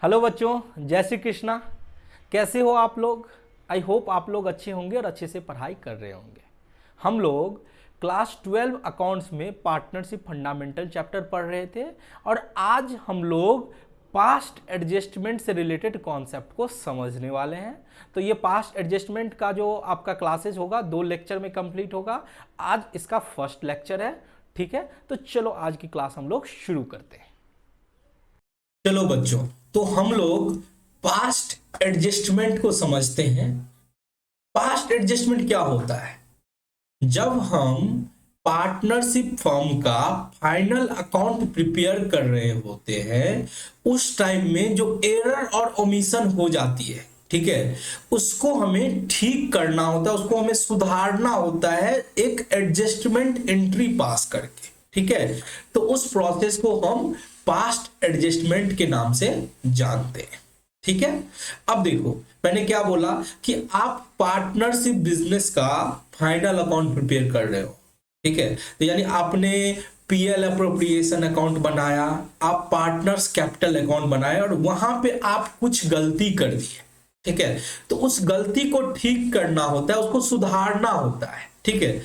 Hello बच्चों, जय श्री कृष्णा। कैसे हो आप लोग? आई होप आप लोग अच्छे होंगे और अच्छे से पढ़ाई कर रहे होंगे। हम लोग क्लास 12 अकाउंट्स में पार्टनरशिप फंडामेंटल चैप्टर पढ़ रहे थे और आज हम लोग पास्ट एडजस्टमेंट से रिलेटेड कॉन्सेप्ट को समझने वाले हैं। तो ये पास्ट एडजस्टमेंट का जो आपका क्लासेस होगा 2 लेक्चर में कंप्लीट होगा। आज इसका फर्स्ट लेक्चर है, ठीक है? तो चलो आज की क्लास हम लोग शुरू करते हैं। चलो बच्चों, तो हम लोग पास्ट एडजस्टमेंट को समझते हैं। पास्ट एडजस्टमेंट क्या होता है? जब हम पार्टनरशिप फर्म का फाइनल अकाउंट प्रिपेयर कर रहे होते हैं उस टाइम में जो एरर और ओमिशन हो जाती है, ठीक है, उसको हमें ठीक करना होता है, उसको हमें सुधारना होता है एक एडजस्टमेंट एंट्री पास करके, ठीक है। तो उस प्रोसेस को हम पास्ट एडजस्टमेंट के नाम से जानते हैं, ठीक है। अब देखो, मैंने क्या बोला कि आप पार्टनरशिप बिजनेस का फाइनल अकाउंट प्रिपेयर कर रहे हो, ठीक है। तो यानी आपने पीएल अप्रोप्रिएशन अकाउंट बनाया, आप पार्टनर्स कैपिटल अकाउंट बनाया और वहां पे आप कुछ गलती कर दी है, ठीक है। तो उस गलती को ठीक करना होता है, उसको सुधारना होता है, ठीक है।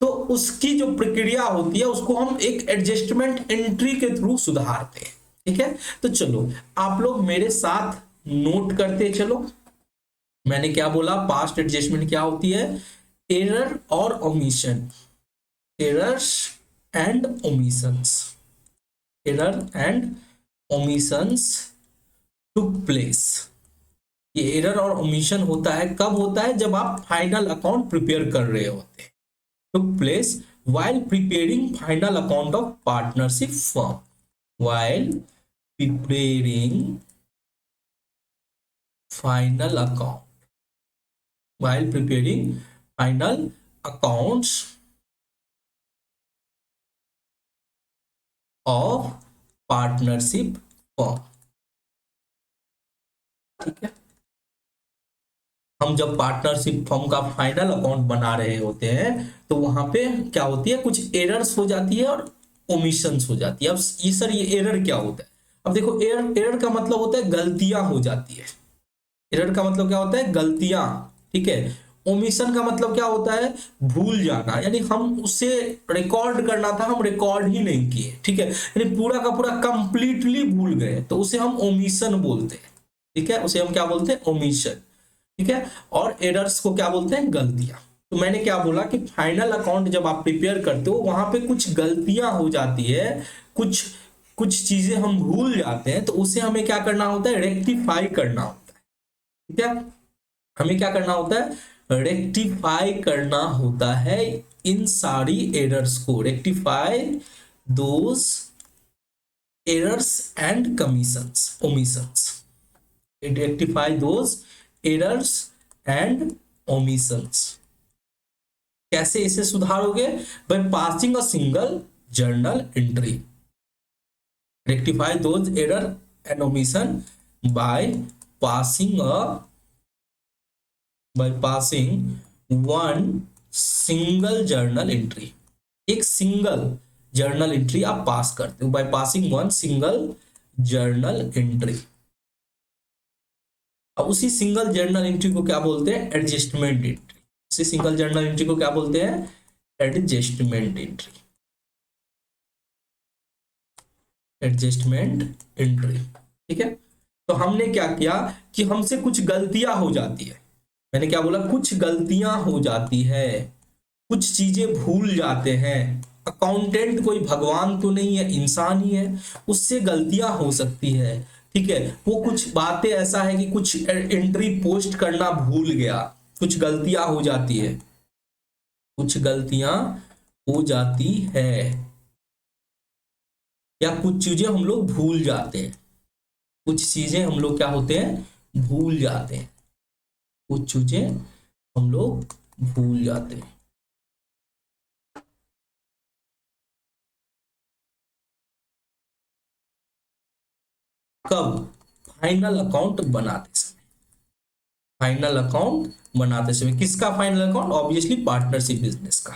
तो उसकी जो प्रक्रिया होती है उसको हम एक एडजस्टमेंट एंट्री के थ्रू सुधारते हैं, ठीक है। तो चलो आप लोग मेरे साथ नोट करते चलो। मैंने क्या बोला? पास्ट एडजस्टमेंट क्या होती है? एरर और omission, errors and omissions, error and omissions took place. ये एरर और ओमिशन होता है कब होता है? जब आप फाइनल अकाउंट प्रिपेयर कर रहे होते हैं। took place while preparing final account of partnership firm, while preparing final account, while preparing final accounts of partnership firm, ठीक है। हम जब पार्टनरशिप फर्म का फाइनल अकाउंट बना रहे होते हैं तो वहां पे क्या होती है? कुछ एरर्स हो जाती है और ओमिशंस हो जाती है। अब ये सर, ये एरर क्या होता है? अब देखो, एरर एरर का मतलब होता है गलतियां हो जाती है। एरर का मतलब क्या होता है? गलतियां, ठीक है। ओमिशन का मतलब क्या होता है? भूल जाना, यानी हम उसे रिकॉर्ड करना था, हम रिकॉर्ड ही नहीं किए, ठीक है। यानी पूरा का पूरा कंप्लीटली भूल गए तो उसे हम ओमिशन बोलते हैं, ठीक है। उसे हम क्या बोलते हैं? ओमिशन, ठीक है। और एरर्स को क्या बोलते हैं? गलतियां। तो मैंने क्या बोला कि फाइनल अकाउंट जब आप प्रिपेयर करते हो वहां पे कुछ गलतियां हो जाती है, कुछ कुछ चीजें हम भूल जाते हैं, तो उसे हमें क्या करना होता है? रेक्टिफाई करना होता है, ठीक है। हमें क्या करना होता है? रेक्टिफाई करना होता है इन सारी एरर्स को, rectify those errors and commissions, omissions, rectify those errors and omissions. कैसे इसे सुधारोगे? By passing a single journal entry. Rectify those error and omission by passing one single journal entry. एक सिंगल जर्नल एंट्री आप pass करते हो by passing one single journal entry. अब उसी single journal entry को क्या बोलते हैं? Adjustment entry. उसी सिंगल जर्नल एंट्री को क्या बोलते हैं? एडजस्टमेंट एंट्री, एडजस्टमेंट एंट्री, ठीक है। तो हमने क्या किया कि हमसे कुछ गलतियां हो जाती है। मैंने क्या बोला? कुछ गलतियां हो जाती है, कुछ चीजें भूल जाते हैं। अकाउंटेंट कोई भगवान तो नहीं है, इंसान ही है, उससे गलतियां हो सकती है, ठीक है। वो कुछ बातें ऐसा है कि कुछ एंट्री पोस्ट करना भूल गया, कुछ गलतियां हो जाती है, कुछ गलतियां हो जाती है, या कुछ चीजें हम लोग भूल जाते हैं। कुछ चीजें हम लोग क्या होते हैं? भूल जाते हैं। कुछ चीजें हम लोग भूल जाते हैं। कब? फाइनल अकाउंट बनाते समय। फाइनल अकाउंट बनाते समय किसका final account? Obviously partnership business का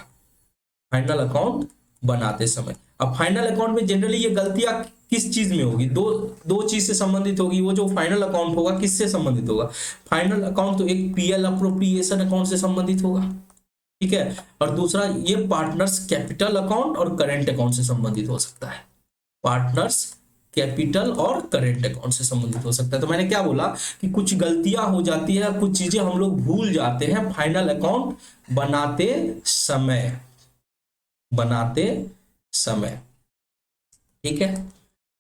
फाइनल अकाउंट बनाते समय। अब फाइनल अकाउंट में जनरली ये गलतियां किस चीज में होगी, दो दो चीज से संबंधित होगी। वो जो फाइनल अकाउंट होगा किससे संबंधित होगा, फाइनल अकाउंट तो एक पीएल अप्रोप्रिएशन अकाउंट से संबंधित होगा, ठीक है। और दूसरा ये पार्टनर्स कैपिटल अकाउंट और करेंट अकाउंट से संबंधित हो सकता है, पार्टनर्स कैपिटल और करेंट अकाउंट से संबंधित हो सकता है। तो मैंने क्या बोला कि कुछ गलतियां हो जाती है, कुछ चीजें हम लोग भूल जाते हैं फाइनल अकाउंट बनाते समय, ठीक है।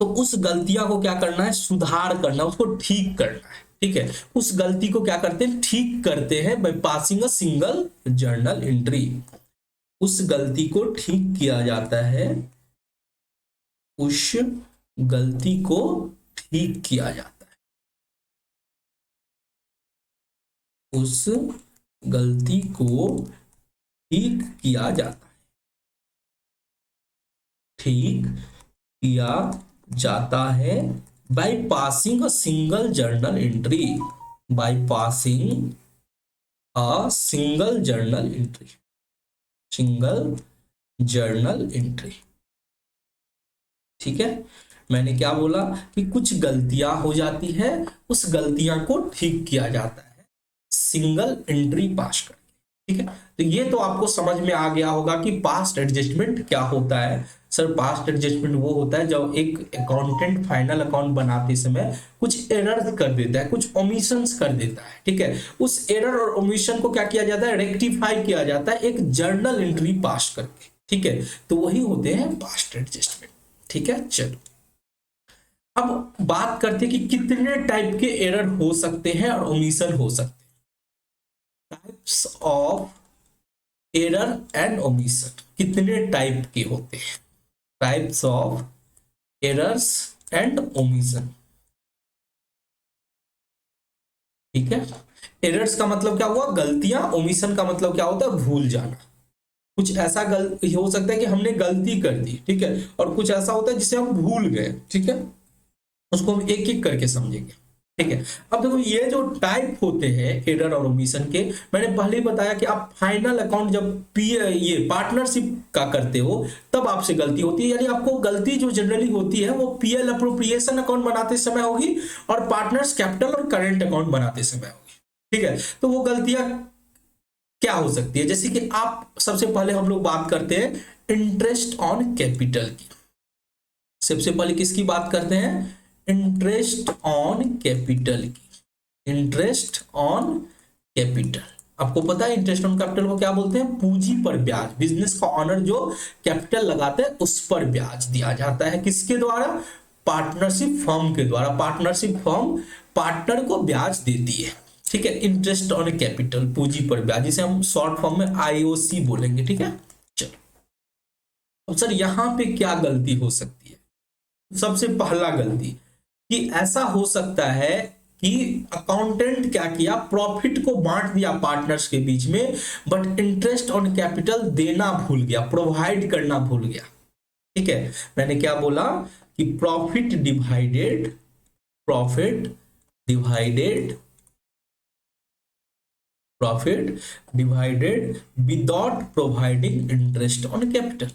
तो उस गलतियां को क्या करना है, सुधार करना, उसको ठीक करना है, ठीक है। उस गलती को क्या करते हैं, ठीक करते हैं bye passing a single journal entry. उस गलती को ठीक किया जाता है, उस गलती को ठीक किया जाता है, उस गलती को ठीक किया जाता है, ठीक किया जाता है bye passing a single journal entry, bye passing a single journal entry, single journal entry, ठीक है। मैंने क्या बोला कि कुछ गलतियां हो जाती है, उस गलतियां को ठीक किया जाता है सिंगल एंट्री पास करके, ठीक है। तो ये तो आपको समझ में आ गया होगा कि पास्ट एडजस्टमेंट क्या होता है। सर पास्ट एडजस्टमेंट वो होता है जब एक अकाउंटेंट फाइनल अकाउंट बनाते समय कुछ एरर कर देता है, कुछ ओमिशंस कर देता है, ठीक है। उस एरर और ओमिशन को क्या किया जाता है, रेक्टिफाई किया जाता है एक जर्नल एंट्री पास करके, ठीक है। तो वही होते हैं पास्ट एडजस्टमेंट, ठीक है। चलो अब बात करते हैं कि कितने टाइप के एरर हो सकते हैं और ओमिशन हो सकते हैं। Types of error and omission कितने टाइप के होते हैं, types of errors and omission, ठीक है। एरर्स का मतलब क्या हुआ, गलतियां, ओमिशन का मतलब क्या होता है, भूल जाना। कुछ ऐसा हो सकता है कि हमने गलती कर दी, ठीक है, और कुछ ऐसा होता है जिसे हम भूल गए, ठीक है। उसको हम एक एक करके समझेंगे, ठीक है। अब देखो ये जो टाइप होते हैं एरर और ओमिशन के, मैंने पहले ही बताया कि आप फाइनल अकाउंट जब ये पार्टनरशिप का करते हो तब आपसे गलती होती है, यानी आपको गलती जो जनरली होती है वो पीएल अप्रोप्रिएशन अकाउंट बनाते समय होगी और पार्टनर्स कैपिटल और करेंट अकाउंट बनाते समय होगी, ठीक है। तो वो गलतियां क्या हो सकती है, जैसे कि आप सबसे पहले हम लोग बात करते हैं इंटरेस्ट ऑन कैपिटल की। सबसे पहले किसकी बात करते हैं, इंटरेस्ट ऑन कैपिटल की, इंटरेस्ट ऑन कैपिटल। आपको पता है इंटरेस्ट ऑन कैपिटल को क्या बोलते हैं, पूंजी पर ब्याज। बिजनेस का ऑनर जो कैपिटल लगाते हैं उस पर ब्याज दिया जाता है, किसके द्वारा, पार्टनरशिप फर्म के द्वारा। पार्टनरशिप फर्म पार्टनर को ब्याज देती है, ठीक है। इंटरेस्ट ऑन कैपिटल, पूंजी पर ब्याज, जिसे हम शॉर्ट फॉर्म में आईओसी बोलेंगे, ठीक है। चलो अब सर यहां पे क्या गलती हो सकती है, सबसे पहला गलती कि ऐसा हो सकता है कि अकाउंटेंट क्या किया, प्रॉफिट को बांट दिया पार्टनर्स के बीच में, बट इंटरेस्ट ऑन कैपिटल देना भूल गया, प्रोवाइड करना भूल गया, ठीक है। मैंने क्या बोला कि profit divided, profit divided, profit divided without providing interest on capital,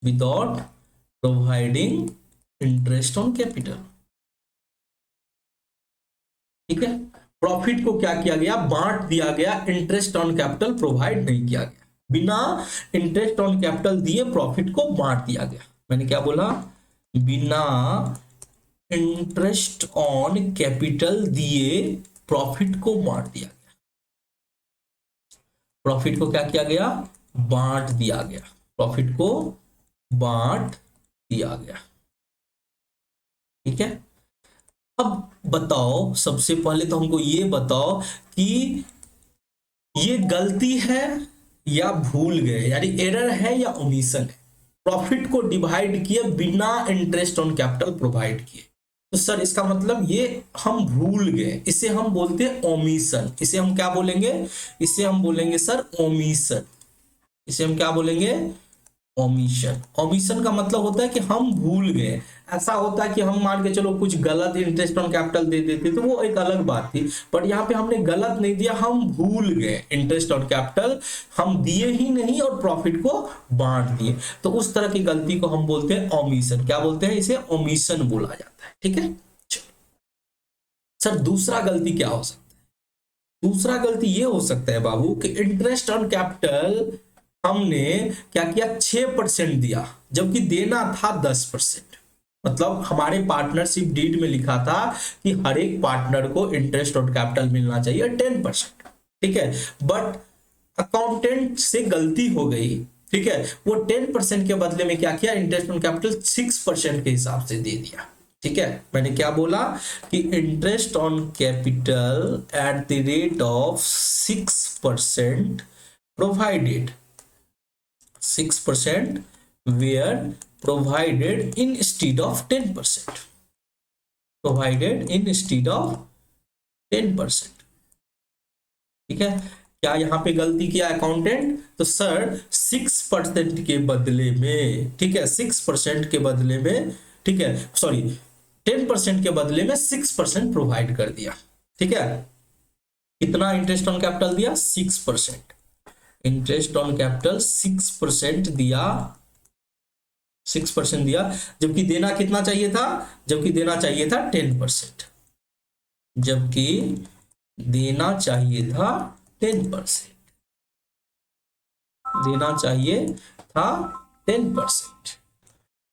without providing interest on capital, ठीक है। प्रॉफिट को क्या किया गया, बांट दिया गया, इंटरेस्ट ऑन कैपिटल प्रोवाइड नहीं किया गया, बिना इंटरेस्ट ऑन कैपिटल दिए प्रॉफिट को बांट दिया गया। मैंने क्या बोला, बिना इंटरेस्ट ऑन कैपिटल दिए प्रॉफिट को बांट दिया गया, प्रॉफिट को क्या किया गया, बांट दिया गया, प्रॉफिट को बांट दिया गया, ठीक है। अब बताओ, सबसे पहले तो हमको ये बताओ कि ये गलती है या भूल गए, यानी एरर है या ओमिशन है। प्रॉफिट को डिवाइड किए बिना इंटरेस्ट ऑन कैपिटल प्रोवाइड किए, तो सर इसका मतलब ये हम भूल गए, इसे हम बोलते हैं ओमिशन। इसे हम क्या बोलेंगे, इसे हम बोलेंगे सर ओमिशन, इसे हम क्या बोलेंगे, ओमिशन, ओमिशन का मतलब होता है कि हम भूल गए। ऐसा होता है कि हम मान के चलो कुछ गलत इंटरेस्ट ऑन कैपिटल दे देते तो वो एक अलग बात थी, बट यहाँ पे हमने गलत नहीं दिया, हम भूल गए इंटरेस्ट ऑन कैपिटल, हम दिए ही नहीं और प्रॉफिट को बांट दिए, तो उस तरह की गलती को हम बोलते हैं ओमिशन। क्या बोलते हैं? इसे ओमिशन बोला जाता है। ठीक है, सर दूसरा गलती क्या हो सकता है? दूसरा गलती ये हो सकता है बाबू कि इंटरेस्ट ऑन कैपिटल हमने क्या किया, 6% दिया जबकि देना था 10%। मतलब हमारे पार्टनरशिप डीड में लिखा था कि हर एक पार्टनर को इंटरेस्ट ऑन कैपिटल मिलना चाहिए 10%। ठीक है, बट अकाउंटेंट से गलती हो गई। ठीक है, वो 10% के बदले में क्या किया, इंटरेस्ट ऑन कैपिटल 6% के हिसाब से दे दिया। ठीक है, मैंने क्या बोला कि interest on capital at the rate of 6% provided, 6% were provided instead of 10%, provided instead of 10%। ठीक है, क्या यहां पे गलती किया अकाउंटेंट? तो सर 6% के बदले में, ठीक है 6% के बदले में, ठीक है सॉरी 10% के बदले में 6% प्रोवाइड कर दिया। ठीक है, कितना इंटरेस्ट ऑन कैपिटल दिया? 6%। इंटरेस्ट ऑन कैपिटल 6% दिया, 6% दिया, जबकि देना कितना चाहिए था? जबकि देना चाहिए था 10%, जबकि देना चाहिए था 10%, देना चाहिए था 10%,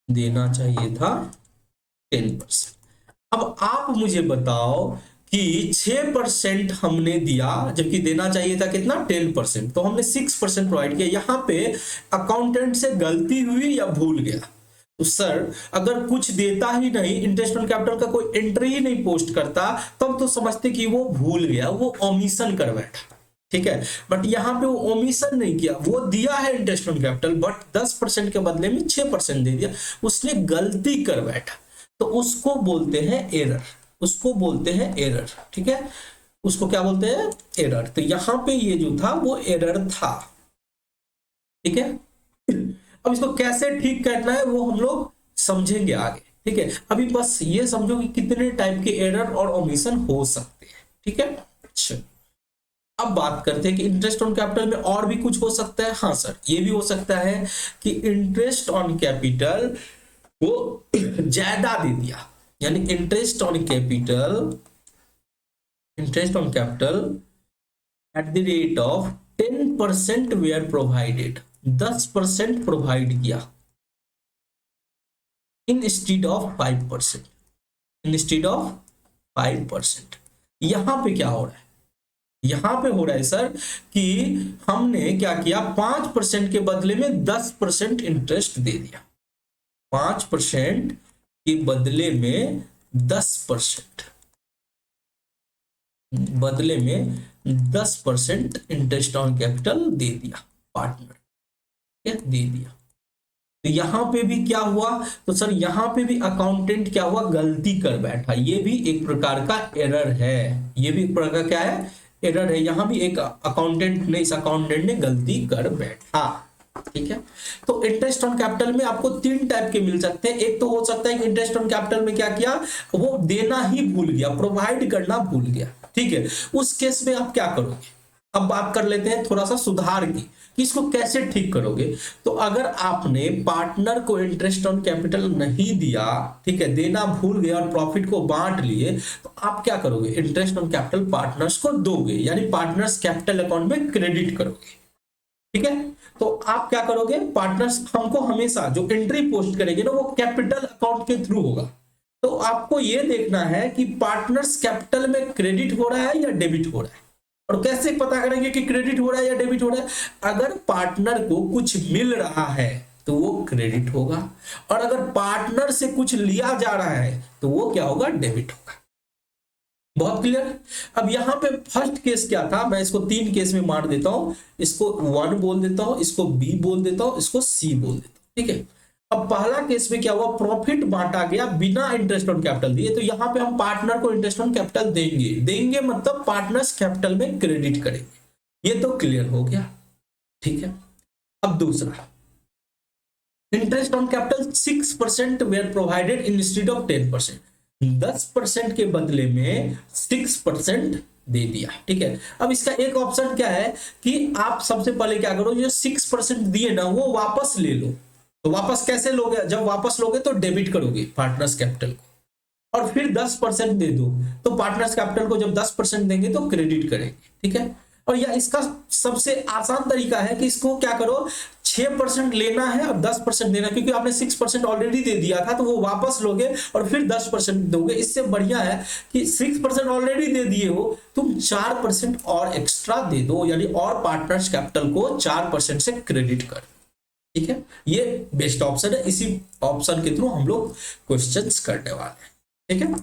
देना चाहिए था 10%। अब आप मुझे बताओ कि 6% हमने दिया जबकि देना चाहिए था कितना? 10%, तो हमने 6% प्रोवाइड किया। यहां पे अकाउंटेंट से गलती हुई या भूल गया? तो सर अगर कुछ देता ही नहीं, इंटरेस्ट ऑन कैपिटल का कोई एंट्री ही नहीं पोस्ट करता, तब तो समझते कि वो भूल गया, वो ओमिशन कर बैठा। ठीक है, बट यहां पे वो ओमिशन नहीं किया, वो दिया है इंटरेस्ट ऑन कैपिटल बट 10% के बदले में 6% दे दिया, उसने गलती कर बैठा, तो उसको बोलते हैं एरर, उसको बोलते हैं एरर। ठीक है, उसको क्या बोलते हैं? एरर। तो यहां पे ये जो था वो एरर था। ठीक है, अब इसको कैसे ठीक करना है वो हम लोग समझेंगे आगे। ठीक है, अभी बस ये समझो कि कितने टाइप के एरर और ओमिशन हो सकते हैं। ठीक है, अच्छा अब बात करते हैं कि इंटरेस्ट ऑन कैपिटल में और भी कुछ हो सकता है। हाँ सर, ये भी हो सकता है कि इंटरेस्ट ऑन कैपिटल को ज्यादा दे दिया, यानी interest on capital, interest on capital at the rate of 10% were provided, 10% provide किया इंस्टीड ऑफ 5%, इंस्टीड ऑफ 5%। यहां पे क्या हो रहा है? यहां पे हो रहा है सर कि हमने क्या किया, 5% के बदले में 10% इंटरेस्ट दे दिया, 5% के बदले में 10%, बदले में 10% इंटरेस्ट ऑन कैपिटल दे दिया पार्टनर, क्या दे दिया। तो यहां पे भी क्या हुआ? तो सर यहां पे भी अकाउंटेंट क्या हुआ, गलती कर बैठा। ये भी एक प्रकार का एरर है, ये भी एक प्रकार का क्या है, एरर है। यहां भी एक अकाउंटेंट ने, इस अकाउंटेंट ने गलती कर बैठा। ठीक है, तो इंटरेस्ट ऑन कैपिटल में आपको 3 टाइप के मिल सकते हैं। एक तो हो सकता है कि इंटरेस्ट ऑन कैपिटल में क्या किया, वो देना ही भूल गया, प्रोवाइड करना भूल गया। ठीक है, उस केस में आप क्या करोगे? अब बात कर लेते हैं थोड़ा सा सुधार की कि इसको कैसे ठीक करोगे। तो अगर आपने पार्टनर को इंटरेस्ट ऑन कैपिटल नहीं दिया, ठीक है, देना भूल गए और प्रॉफिट को बांट लिए, तो आप क्या करोगे? इंटरेस्ट ऑन कैपिटल पार्टनर्स को दोगे, यानी पार्टनर्स कैपिटल अकाउंट में क्रेडिट करोगे। ठीक है, तो आप क्या करोगे? पार्टनर्स हमको हमेशा जो एंट्री पोस्ट करेंगे ना वो कैपिटल अकाउंट के थ्रू होगा। तो आपको यह देखना है कि पार्टनर्स कैपिटल में क्रेडिट हो रहा है या डेबिट हो रहा है। और कैसे पता करेंगे कि क्रेडिट हो रहा है या डेबिट हो रहा है? अगर पार्टनर को कुछ मिल रहा है तो वो क्रेडिट होगा, और अगर पार्टनर से कुछ लिया जा रहा है तो वो क्या होगा? डेबिट होगा। बहुत क्लियर। अब यहां पे फर्स्ट केस क्या था, मैं इसको 3 केस में मार देता हूं, इसको 1 बोल देता हूं, इसको बी बोल देता हूं, इसको सी बोल देता हूं। ठीक है, अब पहला केस में क्या हुआ, प्रॉफिट बांटा गया बिना इंटरेस्ट ऑन कैपिटल दिए, तो यहां पे हम पार्टनर को इंटरेस्ट ऑन कैपिटल देंगे, देंगे मतलब पार्टनर्स कैपिटल में क्रेडिट करेंगे। ये तो क्लियर हो गया। ठीक है, अब दूसरा, interest on capital 6% were provided instead of 10%। 10% के बदले में 6% दे दिया, ठीक है। अब इसका एक ऑप्शन क्या है कि आप सबसे पहले क्या करो, जो 6% दिए ना वो वापस ले लो। तो वापस कैसे लोगे, जब वापस लोगे तो डेबिट करोगे पार्टनर्स कैपिटल को, और फिर 10% दे दो, तो पार्टनर्स कैपिटल को जब 10% देंगे तो क्रेडिट करेंगे, ठीक है। और यह इसका सबसे आसान तरीका है कि इसको क्या करो, 6% लेना है और 10% देना, क्योंकि आपने 6% ऑलरेडी दे दिया था तो वो वापस लोगे और फिर 10% दोगे। इससे बढ़िया है कि 6% ऑलरेडी दे दिए हो, तुम 4% और एक्स्ट्रा दे दो, यानी और पार्टनर्स कैपिटल को 4% से क्रेडिट कर, ठीक है। ये बेस्ट ऑप्शन है, इसी ऑप्शन के थ्रू हम लोग क्वेश्चंस करने वाले हैं, ठीक है।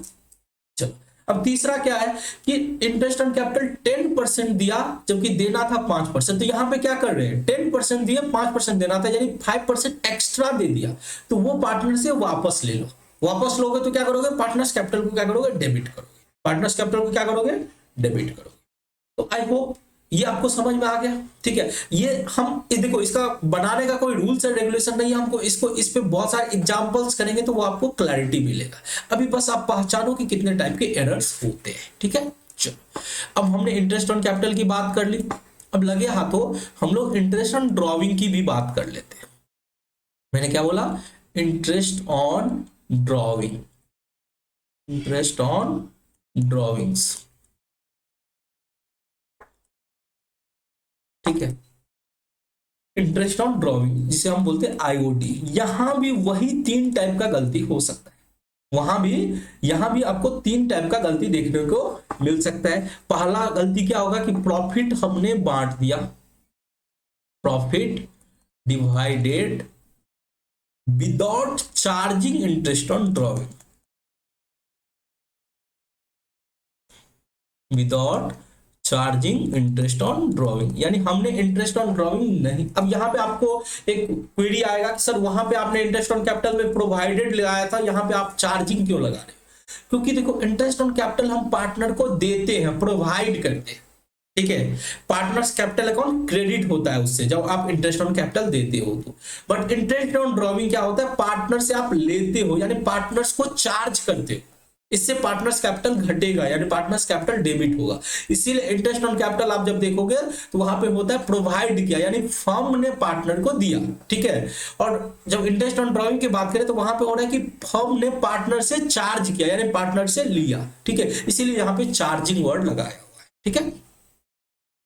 चलो अब तीसरा क्या है कि इंटरेस्ट ऑन कैपिटल 10% दिया जबकि देना था 5%। तो यहां पे क्या कर रहे हैं, 10% दिया, 5% देना था, यानी 5% एक्स्ट्रा दे दिया, तो वो पार्टनर से वापस ले लो। वापस लोगे तो क्या करोगे, पार्टनर्स कैपिटल को क्या करोगे, डेबिट करोगे। पार्टनर्स कैपिटल को क्या करोगे, डेबिट करोगे। तो आई होप ये आपको समझ में आ गया, ठीक है। ये हम देखो, इसका बनाने का कोई रूल्स एंड रेगुलेशन नहीं है, हमको इसको इस पे बहुत सारे एग्जांपल्स करेंगे तो वो आपको क्लैरिटी मिलेगा। अभी बस आप पहचानो कि कितने टाइप के एरर्स होते हैं, ठीक है। चलो अब हमने इंटरेस्ट ऑन कैपिटल की बात कर ली, अब लगे हाथों हम लोग इंटरेस्ट ऑन ड्रॉविंग की भी बात कर लेते हैं। मैंने क्या बोला, interest on drawing, interest on drawings, ठीक है। इंटरेस्ट ऑन ड्रॉविंग जिसे हम बोलते हैं आईओडी, यहां भी वही 3 टाइप का गलती हो सकता है। वहां भी, यहां भी आपको 3 टाइप का गलती देखने को मिल सकता है। पहला गलती क्या होगा कि प्रॉफिट हमने बांट दिया, profit divided without charging interest on drawing, without charging interest on drawing, यानी हमने इंटरेस्ट ऑन ड्रॉविंग नहीं। अब यहां पे आपको एक क्वेरी आएगा कि सर वहां पे आपने इंटरेस्ट ऑन कैपिटल में प्रोवाइडेड लगाया था, यहां पे आप चार्जिंग क्यों लगा रहे हो? क्योंकि देखो इंटरेस्ट ऑन कैपिटल हम पार्टनर को देते हैं, प्रोवाइड करते हैं, ठीक है। पार्टनर्स कैपिटल अकाउंट क्रेडिट होता है उससे जब आप इंटरेस्ट ऑन कैपिटल देते हो तो। बट इंटरेस्ट ऑन ड्रॉविंग क्या होता है, पार्टनर से आप लेते हो, यानी पार्टनर्स को चार्ज करते हो, इससे पार्टनर्स कैपिटल घटेगा, यानी पार्टनर्स कैपिटल डेबिट होगा। इसीलिए इंटरेस्ट ऑन कैपिटल आप जब देखोगे तो वहां पे होता है प्रोवाइड किया, यानी फर्म ने पार्टनर को दिया, ठीक है। और जब इंटरेस्ट ऑन ड्रॉइंग की बात करें तो वहां पे हो रहा है कि फर्म ने पार्टनर से चार्ज किया, यानी पार्टनर से लिया, ठीक है। इसीलिए यहां पे चार्जिंग वर्ड लगाया हुआ है, ठीक है।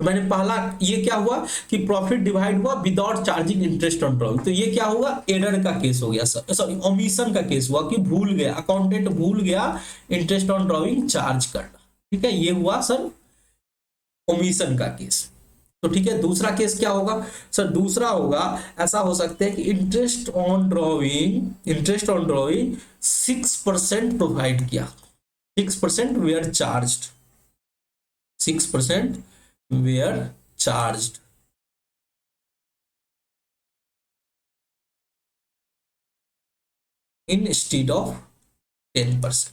मैंने पहला ये क्या हुआ कि प्रॉफिट डिवाइड हुआ without charging interest on drawing, तो ये क्या होगा, एरर का केस हो गया, सॉरी ओमिशन का केस हुआ कि भूल गया, अकाउंटेंट भूल गया इंटरेस्ट ऑन ड्रॉइंग चार्ज करना, ठीक है। ये हुआ सर ओमिशन का केस। तो ठीक है, दूसरा केस क्या होगा सर, दूसरा होगा ऐसा हो सकता है कि इंटरेस्ट ऑन ड्रॉइंग 6% प्रोवाइड किया, 6% where charged, 6% were charged, instead of 10%,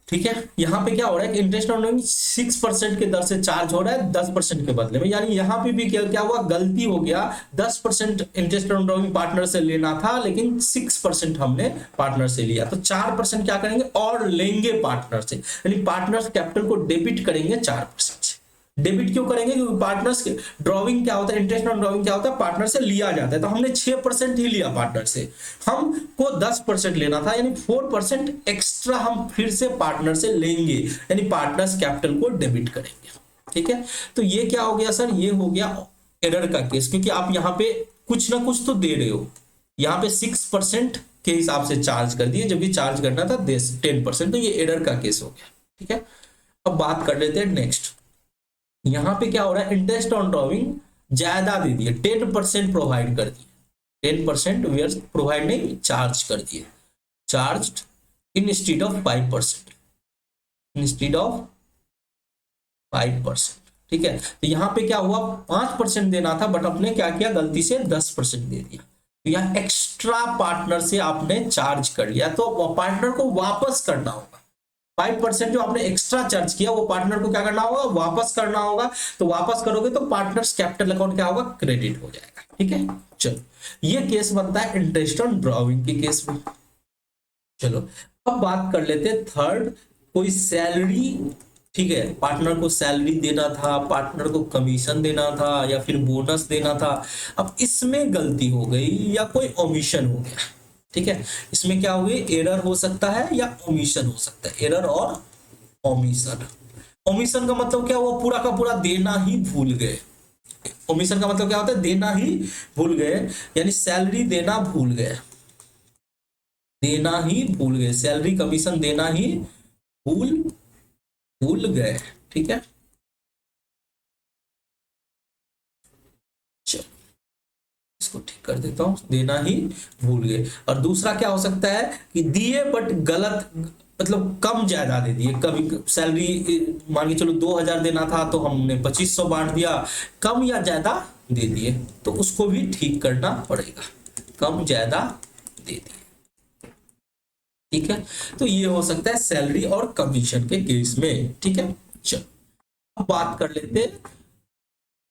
ठीक है। यहां पे क्या हो रहा है कि इंटरेस्ट ऑन ड्रॉइंग 6% के दर से चार्ज हो रहा है 10% के बदले में, यानी यहां पे भी क्या हुआ, गलती हो गया। 10% इंटरेस्ट ऑन ड्रॉइंग पार्टनर से लेना था लेकिन 6% हमने पार्टनर से लिया, तो 4% क्या करेंगे और लेंगे पार्टनर से, यानी पार्टनर्स कैपिटल को डेबिट करेंगे 4% से। डेबिट क्यों करेंगे, क्योंकि पार्टनर्स ड्रॉइंग क्या होता है, इंटरेस्ट ऑन ड्रॉइंग क्या होता है, पार्टनर से लिया जाता है, तो हमने 6% ही लिया पार्टनर से, हमको 10% लेना था, यानी 4% एक्स्ट्रा हम फिर से पार्टनर से लेंगे, यानी पार्टनर्स कैपिटल को डेबिट करेंगे, ठीक है। तो ये क्या हो गया सर, ये हो गया एरर का केस, क्योंकि आप यहाँ पे कुछ ना कुछ तो दे रहे हो, यहाँ पे 6% के हिसाब से चार्ज कर दिए जबकि चार्ज करना था 10%, तो ये एरर का केस हो गया, ठीक है। अब बात कर लेते हैं नेक्स्ट, यहां पे क्या हो रहा है, इंटरेस्ट ऑन ड्रॉइंग ज्यादा दे दिए, 10% प्रोवाइड कर दिए, 10% वेयर प्रोवाइड नहीं चार्ज कर दिए, charged instead of 5%, instead of 5%, ठीक है। तो यहां पे क्या हुआ, 5% देना था बट आपने क्या किया, गलती से 10% दे दिया, तो यहाँ एक्स्ट्रा पार्टनर से आपने चार्ज कर लिया, तो पार्टनर को वापस करना होगा, 5% जो आपने एक्स्ट्रा चार्ज किया वो पार्टनर को क्या करना होगा, वापस करना होगा। तो वापस करोगे तो पार्टनर्स कैपिटल अकाउंट क्या होगा, क्रेडिट हो जाएगा। ठीक है, चलो ये केस बनता है इंटरेस्ट ऑन ड्रॉइंग के केस में। चलो अब बात कर लेते हैं थर्ड, कोई सैलरी, ठीक है, पार्टनर को सैलरी देना था, पार्टनर को कमीशन देना था या फिर बोनस देना था। अब इसमें गलती हो गई या कोई ओमिशन हो गया, ठीक है, इसमें क्या हुई, एरर हो सकता है या ओमिशन हो सकता है, एरर और ओमिशन। ओमिशन का मतलब क्या, वो पूरा का पूरा देना ही भूल गए। ओमिशन का मतलब क्या होता है, देना ही भूल गए, यानी सैलरी देना भूल गए, देना ही भूल गए, सैलरी कमीशन देना ही भूल भूल गए। ठीक है, चलो इसको ठीक कर देता हूं, देना ही भूल गए। और दूसरा क्या हो सकता है कि दिए बट गलत, मतलब कम ज्यादा दे दिए। कभी सैलरी मान के चलो 2000 देना था तो हमने 2500 बांट दिया, कम या ज्यादा दे दिए, तो उसको भी ठीक करना पड़ेगा, कम ज्यादा दे दिए। ठीक है, तो ये हो सकता है सैलरी और कमीशन के केस में। ठीक है, चलो अब बात कर लेते हैं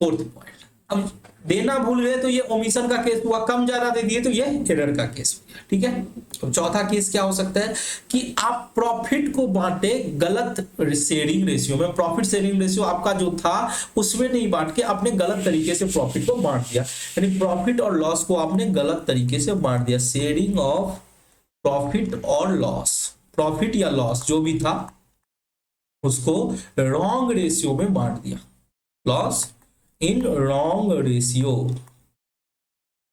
फोर्थ पॉइंट। अब देना भूल गए तो ये ओमिशन का केस हुआ, कम ज्यादा दे दिए तो ये एरर का केस हो गया। ठीक है, अब चौथा केस क्या हो सकता है कि आप प्रॉफिट को बांटे गलत शेयरिंग रेशियो में। प्रॉफिट शेयरिंग रेशियो आपका जो था उसमें नहीं बांट के आपने गलत तरीके से प्रॉफिट को बांट दिया, यानी प्रॉफिट और लॉस को आपने गलत तरीके से बांट दिया। शेयरिंग ऑफ प्रॉफिट और लॉस, प्रॉफिट या लॉस जो भी था उसको रॉन्ग रेशियो में बांट दिया, loss in wrong ratio,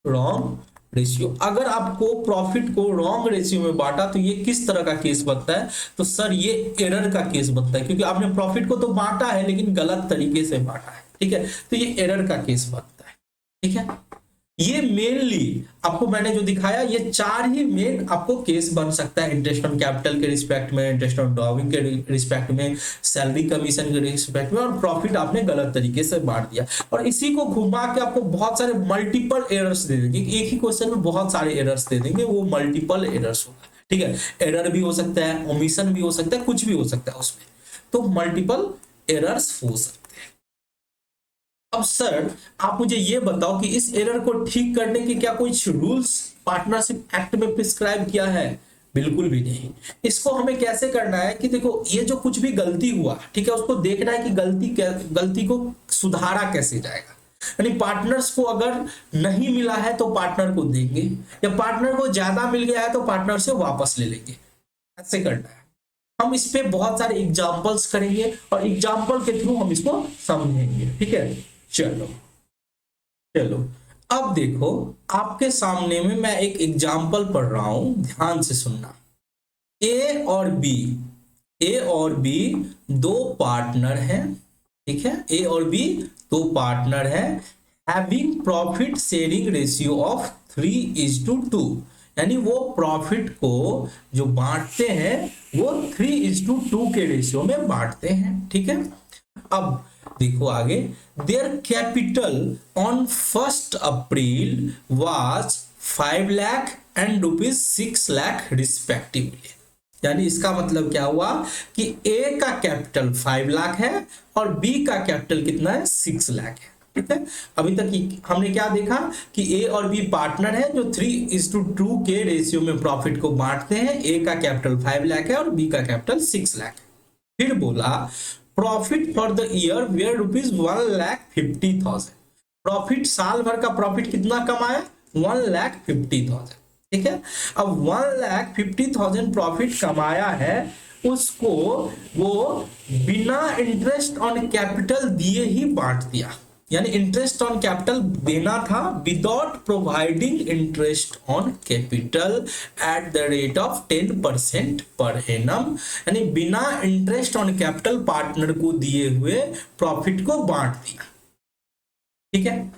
wrong ratio. अगर आपको प्रॉफिट को रॉन्ग रेशियो में बांटा तो ये किस तरह का केस बनता है, तो सर ये एरर का केस बनता है, क्योंकि आपने प्रॉफिट को तो बांटा है लेकिन गलत तरीके से बांटा है। ठीक है, तो ये एरर का केस बनता है। ठीक है, ये मेनली आपको मैंने जो दिखाया ये चार ही मेन आपको केस बन सकता है, इंटरेस्ट ऑन कैपिटल के रिस्पेक्ट में, इंटरेस्ट ऑन ड्रॉइंग के रिस्पेक्ट में, सैलरी कमीशन के रिस्पेक्ट में, और प्रॉफिट आपने गलत तरीके से बांट दिया। और इसी को घुमा के आपको बहुत सारे मल्टीपल एरर्स दे देंगे, एक ही क्वेश्चन में बहुत सारे एरर्स दे देंगे, वो मल्टीपल एरर्स होगा। ठीक है, एरर भी हो सकता है, ओमिशन भी हो सकता है, कुछ भी हो सकता है उसमें, तो मल्टीपल एरर्स हो सकते हैं। अब सर आप मुझे ये बताओ कि इस एरर को ठीक करने के क्या कुछ रूल्स पार्टनरशिप एक्ट में प्रिस्क्राइब किया है? बिल्कुल भी नहीं। इसको हमें कैसे करना है कि देखो ये जो कुछ भी गलती हुआ, ठीक है, उसको देखना है कि गलती को सुधारा कैसे जाएगा। यानी पार्टनर्स को अगर नहीं मिला है तो पार्टनर को देंगे, या पार्टनर को ज्यादा मिल गया है तो पार्टनर से वापस ले लेंगे, ऐसे करना है। हम इस पे बहुत सारे एग्जाम्पल्स करेंगे और एग्जाम्पल के थ्रू हम इसको समझेंगे। ठीक है, चलो चलो अब देखो आपके सामने में मैं एक एग्जाम्पल पढ़ रहा हूं, ध्यान से सुनना। ए और बी दो पार्टनर हैं, ठीक है, ए और बी दो पार्टनर हैं, having profit sharing ratio of 3:2, यानी वो प्रॉफिट को जो बांटते हैं वो 3:2 के रेशियो में बांटते हैं। ठीक है, अब देखो आगे, their capital on 1 April was 5 lakh and ₹6 lakh respectively. यानी इसका मतलब क्या हुआ कि ए का कैपिटल 5 लाख है और बी का कैपिटल कितना है, 6 लाख है। ठीक है, अभी तक हमने क्या देखा कि ए और बी पार्टनर है जो 3:2 के रेशियो में प्रॉफिट को बांटते हैं। ए का कैपिटल 5 लाख है और बी का कैपिटल 6 लाख है। फिर बोला profit for the year were ₹1,50,000। Profit साल भर का प्रॉफिट कितना कमाया, 1,50,000। ठीक है, अब 1,50,000 प्रॉफिट कमाया है, उसको वो बिना इंटरेस्ट ऑन कैपिटल दिए ही बांट दिया। यानी इंटरेस्ट ऑन कैपिटल देना था without providing interest on capital at the rate of 10% per annum, यानी बिना इंटरेस्ट ऑन कैपिटल पार्टनर को दिए हुए प्रॉफिट को बांट दिया। ठीक है,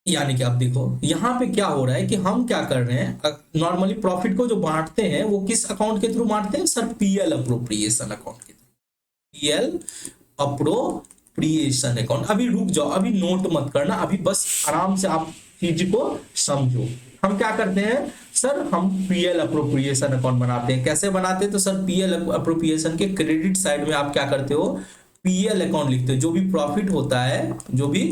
यानी कि आप देखो यहां पे क्या हो रहा है कि हम क्या कर रहे हैं, नॉर्मली प्रॉफिट को जो बांटते हैं वो किस अकाउंट के थ्रू बांटते हैं सर, पीएल अप्रोप्रिएशन अकाउंट के थ्रू, पीएल अप्रोप्रिएशन अकाउंट। अभी रुक जाओ, अभी नोट मत करना, अभी बस आराम से आप चीज को समझो। हम क्या करते हैं सर, हम पीएल अप्रोप्रिएशन अकाउंट बनाते हैं। कैसे बनाते हैं, तो सर पीएल अप्रोप्रिएशन के क्रेडिट साइड में आप क्या करते हो, पीएल अकाउंट लिखते हो। जो भी प्रॉफिट होता है, जो भी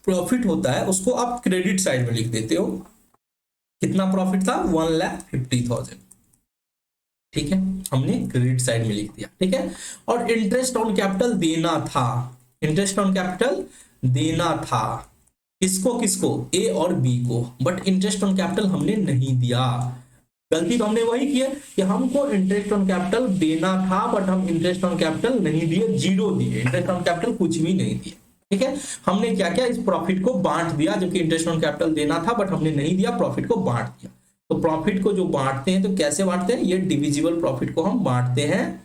प्रॉफिट होता है उसको आप क्रेडिट साइड में लिख देते हो। कितना प्रॉफिट था, 1,50,000, ठीक है, हमने क्रेडिट साइड में लिख दिया, ठीक है। और इंटरेस्ट ऑन कैपिटल देना था, इंटरेस्ट ऑन कैपिटल देना था किसको किसको, ए और बी को, बट इंटरेस्ट ऑन कैपिटल हमने नहीं दिया। गलती तो हमने वही की है कि हमको इंटरेस्ट ऑन कैपिटल देना था बट हम इंटरेस्ट ऑन कैपिटल नहीं दिए, जीरो दिए, इंटरेस्ट ऑन कैपिटल कुछ भी नहीं दिए, ठीक है। हमने क्या किया, इस प्रॉफिट को बांट दिया, जबकि इंटरेस्ट ऑन कैपिटल देना था बट हमने नहीं दिया, प्रॉफिट को बांट दिया। तो प्रॉफिट को जो बांटते हैं तो कैसे बांटते हैं, ये डिविजिबल प्रॉफिट को हम बांटते हैं,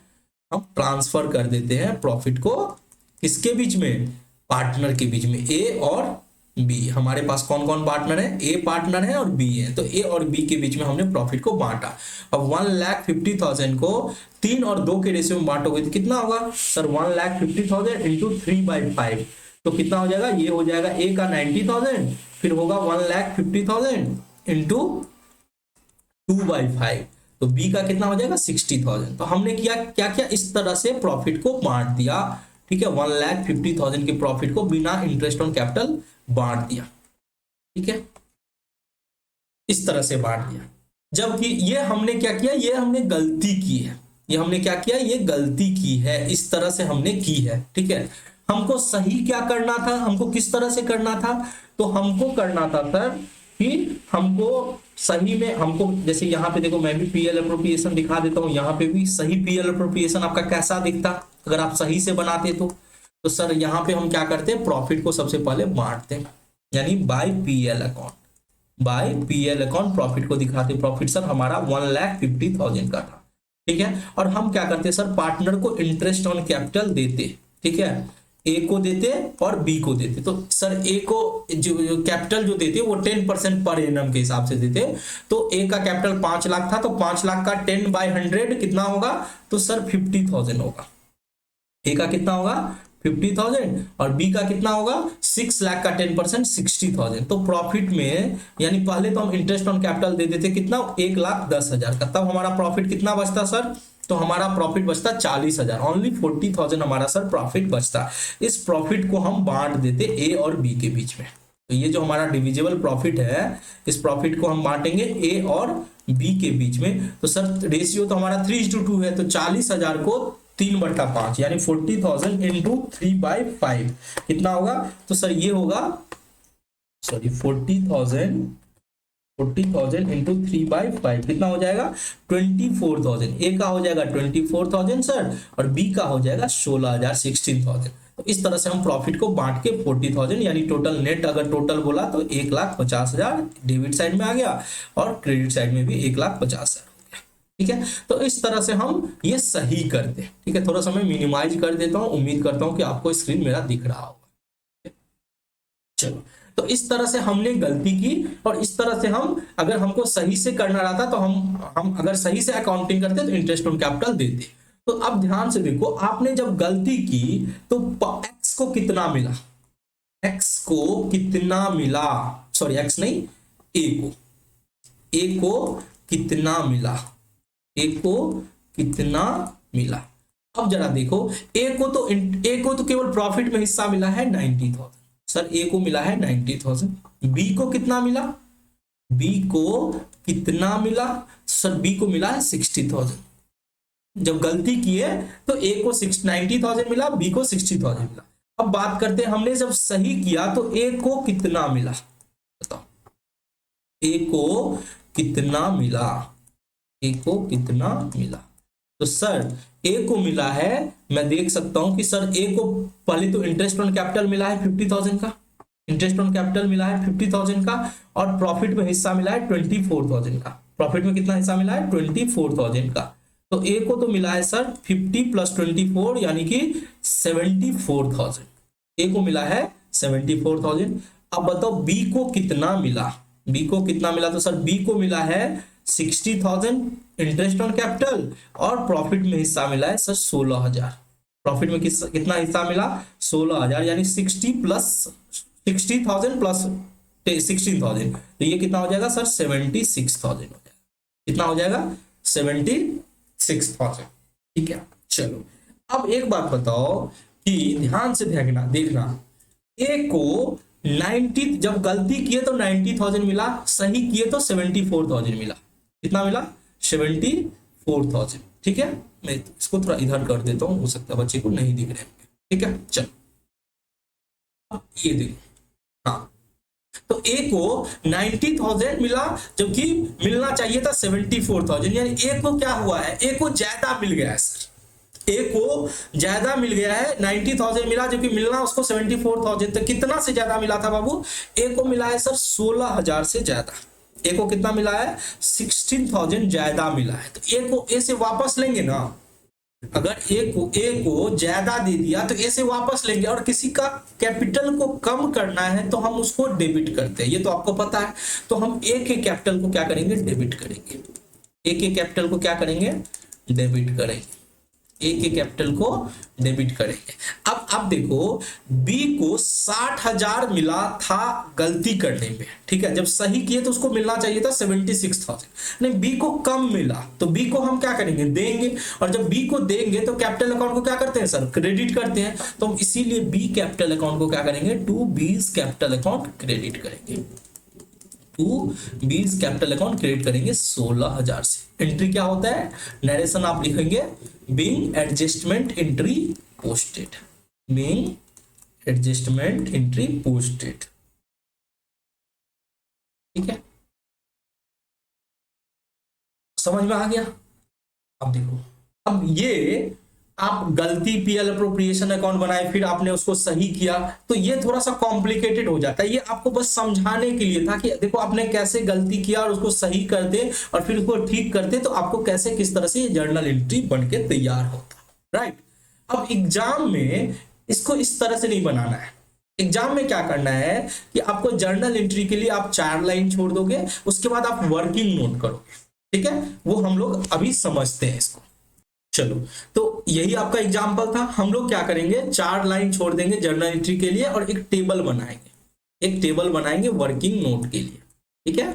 हम ट्रांसफर कर देते हैं प्रॉफिट को किसके बीच में, पार्टनर के बीच में, ए और बी। हमारे पास कौन कौन पार्टनर है, ए पार्टनर है और बी है, तो ए और बी के बीच में हमने प्रॉफिट को बांटा। अब 1,50,000 को 3 और 2 के रेशियो में बांटोगे तो कितना होगा सर, 1,50,000 इंटू 3/5, तो कितना हो जाएगा, ये हो जाएगा ए का 90,000, फिर होगा 1,50,000 इंटू 2/5, तो बी का कितना हो जाएगा 60,000। तो हमने किया क्या किया, इस तरह से प्रॉफिट को बांट दिया, ठीक है। 1,50,000 के प्रॉफिट को बिना इंटरेस्ट ऑन कैपिटल बांट दिया, ठीक है, इस तरह से बांट दिया। जबकि ये हमने क्या किया, ये हमने गलती की है, ये हमने क्या किया, ये गलती की है, इस तरह से हमने की है, ठीक है। हमको सही क्या करना था, हमको किस तरह से करना था, तो हमको करना था सर कि हमको सही में, हमको जैसे यहाँ पे देखो, मैं भी पीएल अप्रोप्रिएशन दिखा देता हूँ, यहाँ पे भी सही पीएल अप्रोप्रिएशन आपका कैसा दिखता अगर आप सही से बनाते तो सर यहाँ पे हम क्या करते हैं, प्रॉफिट को सबसे पहले बांटते हैं, यानी by PL account, by PL account profit को दिखाते। प्रॉफिट सर हमारा 1,50,000 का था, ठीक है। और हम क्या करते सर, पार्टनर को इंटरेस्ट ऑन कैपिटल देते, ठीक है, ए को देते और बी को देते। तो सर ए को जो कैपिटल जो देते वो 10% पर एनम के हिसाब से देते। तो ए का कैपिटल 5 लाख था, तो 5 लाख का 10/100 कितना होगा, तो सर 50,000 होगा। ए का कितना होगा 50,000 और बी का कितना होगा 6 लाख का 10% 60,000। तो प्रॉफिट में यानी पहले तो हम इंटरेस्ट ऑन कैपिटल दे देते कितना 1,10,000 का, तब हमारा प्रॉफिट कितना बचता सर, तो हमारा प्रॉफिट बचता 40,000, ओनली 40,000 हमारा सर प्रॉफिट बचता। इस प्रॉफिट को हम बांट देते ए और बी के बीच में। तो ये जो हमारा डिविजिबल प्रॉफिट है, इस प्रॉफिट को हम बांटेंगे ए और बी के बीच में। तो सर रेशियो तो हमारा 3:2 है, तो 40,000 को 3/5 यानी 40,000 इंटू 3/5 कितना होगा, तो सर ये होगा, सॉरी 40,000 इंटू 3/5 कितना हो जाएगा 24,000। ए का हो जाएगा 24,000 सर और बी का हो जाएगा 16,000 16,000। तो इस तरह से हम प्रॉफिट को बांट के 40,000 यानी टोटल नेट अगर टोटल बोला तो 1,50,000 डेबिट साइड में आ गया और क्रेडिट साइड में भी 1,50,000 हो गया, ठीक है। तो इस तरह से हम ये सही करते हैं, ठीक है। थोड़ा सा मैं मिनिमाइज कर देता हूँ, उम्मीद करता हूँ कि आपको स्क्रीन मेरा दिख रहा होगा। चलो, तो इस तरह से हमने गलती की और इस तरह से हम अगर हमको सही से करना रहता तो हम अगर सही से अकाउंटिंग करते तो इंटरेस्ट ऑन कैपिटल देते। तो अब ध्यान से देखो, आपने जब गलती की तो एक्स को कितना मिला, एक्स को कितना मिला, सॉरी एक्स नहीं ए को कितना मिला, ए को कितना मिला। अब जरा देखो, ए को तो केवल प्रॉफिट में हिस्सा मिला है 90,000, सर ए को मिला है 90,000। बी को कितना मिला, बी को कितना मिला, सर बी को मिला है 60,000। जब गलती की है तो ए को 90,000 मिला, बी को 60,000 मिला। अब बात करते हैं, हमने जब सही किया तो ए को कितना मिला, बताओ ए को कितना मिला, ए को कितना मिला। तो सर ए को मिला है, मैं देख सकता हूं कि सर ए को पहले तो इंटरेस्ट ऑन कैपिटल मिला है 50,000 का, इंटरेस्ट ऑन कैपिटल मिला है 50,000 का और प्रॉफिट में हिस्सा मिला है 24,000 का। प्रॉफिट में कितना हिस्सा मिला है 24,000 का। तो ए को तो मिला है सर 50 + 24 यानी कि 74,000, ए को मिला है 74,000। अब बताओ बी को कितना मिला, बी को कितना मिला, तो सर बी को मिला है 60,000 इंटरेस्ट ऑन कैपिटल और प्रॉफिट में हिस्सा मिला है सर 16,000। प्रॉफिट में कितना हिस्सा मिला 16,000 यानी 60,000 प्लस 16,000, तो ये कितना हो जाएगा सर 76,000 हो जाएगा। कितना हो जाएगा 76,000। ठीक है, चलो अब एक बात बताओ कि ध्यान से देखना ए को 90, जब गलती किए तो 90,000 मिला, सही किए तो 74,000 मिला। कितना मिला 74,000। ठीक है, मैं इसको थोड़ा इधर कर देता हूं, हो सकता है बच्चे को नहीं दिख रहे होंगे। ठीक है, चलो ये देखो, हाँ तो ए को 90,000 मिला जबकि मिलना चाहिए था 74,000, यानी ए को क्या हुआ है, ए को ज्यादा मिल गया है सर, ए को ज्यादा मिल गया है। 90,000 मिला जबकि मिलना उसको 74,000, तो कितना से ज्यादा मिला था बाबू, ए को मिला है सर 16,000 से ज्यादा। ए को कितना मिला है 16,000 ज्यादा मिला है, तो ए को ए से वापस लेंगे ना। अगर ए को ज्यादा दे दिया तो ए से वापस लेंगे, और किसी का कैपिटल को कम करना है तो हम उसको डेबिट करते हैं, ये तो आपको पता है। तो हम ए के कैपिटल को क्या करेंगे, डेबिट करेंगे। ए के कैपिटल को क्या करेंगे, डेबिट करेंगे। ए के कैपिटल को डेबिट करेंगे। अब देखो बी को 60,000 मिला था गलती करने में, ठीक है, जब सही किए तो उसको मिलना चाहिए था 76,000, नहीं बी को कम मिला, तो बी को हम क्या करेंगे, देंगे। और जब बी को देंगे तो कैपिटल अकाउंट को क्या करते हैं सर, क्रेडिट करते हैं। तो हम इसीलिए बी कैपिटल अकाउंट को क्या करेंगे, to B's capital account credit करेंगे। To B's capital account credit करेंगे 16,000 से। एंट्री क्या होता है, नरेशन आप लिखेंगे being adjustment entry posted, being adjustment entry posted. ठीक है, समझ में आ गया। अब देखो, अब ये आप गलती पीएल अप्रोप्रिएशन अकाउंट बनाए, फिर आपने उसको सही किया, तो ये थोड़ा सा कॉम्प्लिकेटेड हो जाता है। ये आपको बस समझाने के लिए था कि देखो आपने कैसे गलती किया और उसको सही करते और फिर उसको ठीक करते, तो आपको कैसे किस तरह से जर्नल एंट्री बन के तैयार होता, राइट। अब एग्जाम में इसको इस तरह से नहीं बनाना है। एग्जाम में क्या करना है कि आपको जर्नल एंट्री के लिए आप 4 लाइन छोड़ दोगे, उसके बाद आप वर्किंग नोट करोगे। ठीक है, वो हम लोग अभी समझते हैं इसको। चलो, तो यही आपका एग्जाम्पल था। हम लोग क्या करेंगे, 4 लाइन छोड़ देंगे जर्नल एंट्री के लिए और एक टेबल बनाएंगे वर्किंग नोट के लिए। ठीक है,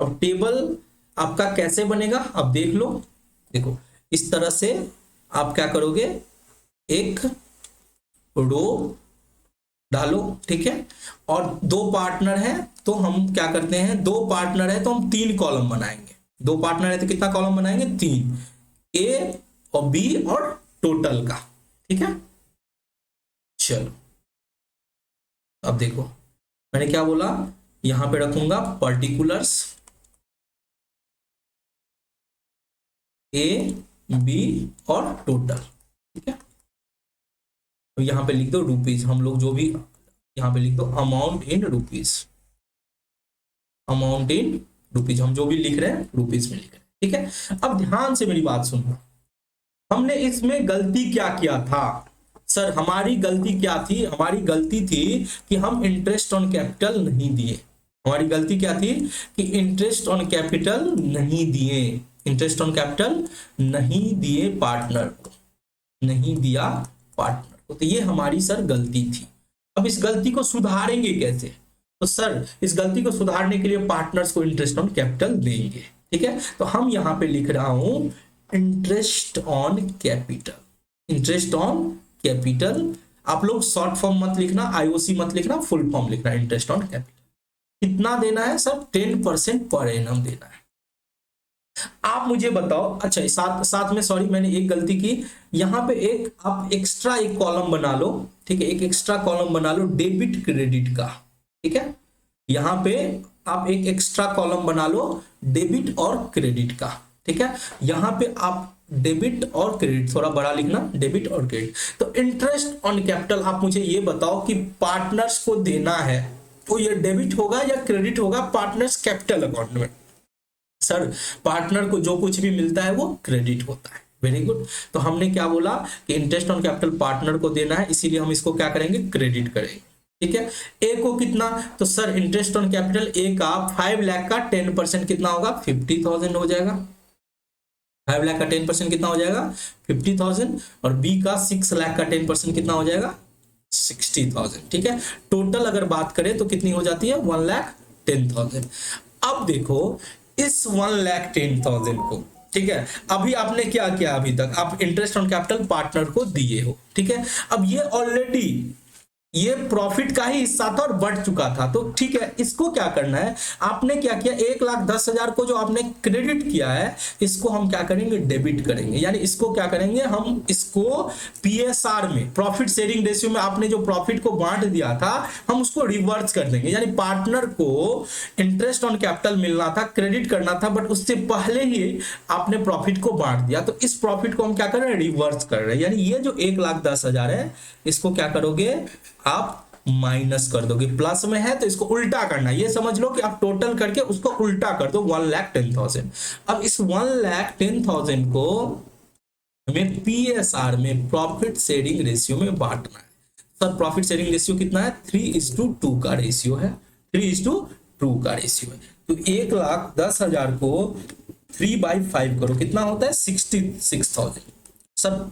अब टेबल आपका कैसे बनेगा अब देख लो। देखो इस तरह से आप क्या करोगे, एक रो डालो, ठीक है, और 2 पार्टनर है तो हम क्या करते हैं, 2 पार्टनर है तो हम 3 कॉलम बनाएंगे। 2 पार्टनर है तो कितना कॉलम बनाएंगे, 3, ए और बी और टोटल का। ठीक है, चलो अब देखो मैंने क्या बोला, यहां पे रखूंगा पर्टिकुलर्स ए बी और टोटल। ठीक है, तो यहां पे लिख दो रुपीज, हम लोग जो भी यहां पे लिख दो amount in rupees, amount in rupees, हम जो भी लिख रहे हैं रुपीज में लिख रहे हैं। ठीक है, अब ध्यान से मेरी बात सुनना, हमने इसमें गलती क्या किया था सर, हमारी गलती क्या थी, हमारी गलती थी कि हम इंटरेस्ट ऑन कैपिटल नहीं दिए। हमारी गलती क्या थी कि इंटरेस्ट ऑन कैपिटल नहीं दिए, इंटरेस्ट ऑन कैपिटल नहीं दिए पार्टनर को, नहीं दिया पार्टनर को, तो ये हमारी सर गलती थी। अब इस गलती को सुधारेंगे कैसे, तो सर इस गलती को सुधारने के लिए पार्टनर्स को इंटरेस्ट ऑन कैपिटल देंगे। ठीक है, तो हम यहां पे लिख रहा हूं interest on capital, interest on capital. आप लोग शॉर्ट फॉर्म मत लिखना, आईओसी मत लिखना, फुल फॉर्म लिखना, इंटरेस्ट ऑन कैपिटल। कितना देना है सर, 10% पर एनम देना है। आप मुझे बताओ, अच्छा साथ में सॉरी मैंने एक गलती की, यहां पे एक आप एक्स्ट्रा एक कॉलम बना लो। ठीक है, एक एक्स्ट्रा कॉलम बना लो डेबिट क्रेडिट का। ठीक है, यहां पे आप एक एक्स्ट्रा कॉलम बना लो डेबिट और क्रेडिट का। ठीक है, यहां पे आप डेबिट और क्रेडिट थोड़ा बड़ा लिखना, डेबिट और क्रेडिट। तो इंटरेस्ट ऑन कैपिटल आप मुझे ये बताओ कि पार्टनर्स को देना है तो ये डेबिट होगा या क्रेडिट होगा पार्टनर्स कैपिटल अकाउंट में। सर पार्टनर को जो कुछ भी मिलता है वो क्रेडिट होता है। वेरी गुड, तो हमने क्या बोला कि इंटरेस्ट ऑन कैपिटल पार्टनर को देना है, इसीलिए हम इसको क्या करेंगे, क्रेडिट करेंगे। ठीक है, ए को कितना, तो sir interest on capital A का 5 लाख का 10% कितना होगा, 50,000 हो जाएगा। 5 लाख का 10% कितना हो जाएगा, 50,000, और बी का 6 लाख का 10% कितना हो जाएगा, 60,000। ठीक है, टोटल अगर बात करें तो कितनी हो जाती है, 1,20,000 1,10,000। अब देखो इस 1,10,000 को, ठीक है, अभी आपने क्या किया, अभी तक आप इंटरेस्ट ऑन कैपिटल पार्टनर को दिए हो, ठीक है। अब ये ऑलरेडी ये प्रॉफिट का ही हिस्सा था और बढ़ चुका था, तो ठीक है, इसको क्या करना है, आपने क्या किया, 1,10,000 को जो आपने क्रेडिट किया है, इसको हम क्या करेंगे, डेबिट करेंगे। यानी इसको क्या करेंगे, हम इसको पीएसआर में, प्रॉफिट शेयरिंग रेशियो में आपने जो प्रॉफिट को बांट दिया था, हम उसको रिवर्स कर देंगे। यानी पार्टनर को इंटरेस्ट ऑन कैपिटल मिलना था, क्रेडिट करना था, बट उससे पहले ही आपने प्रॉफिट को बांट दिया, तो इस प्रॉफिट को हम क्या कर रहे हैं, रिवर्स कर रहे हैं। यानी ये जो 1,10,000 है, इसको क्या करोगे, आप माइनस कर दोगे। प्लस में है तो इसको उल्टा करना, ये समझ लो कि आप टोटल करके उसको उल्टा कर दो, 1,10,000। अब इस 1,10,000 को हमें पीएसआर में, प्रॉफिट शेयरिंग रेशियो में बांटना है। सर प्रॉफिट शेयरिंग रेशियो कितना है, 3:2 का रेशियो है, 3:2 का रेशियो है। तो 1,10,000 को 3/5 करो, कितना होता है, 66,000। सर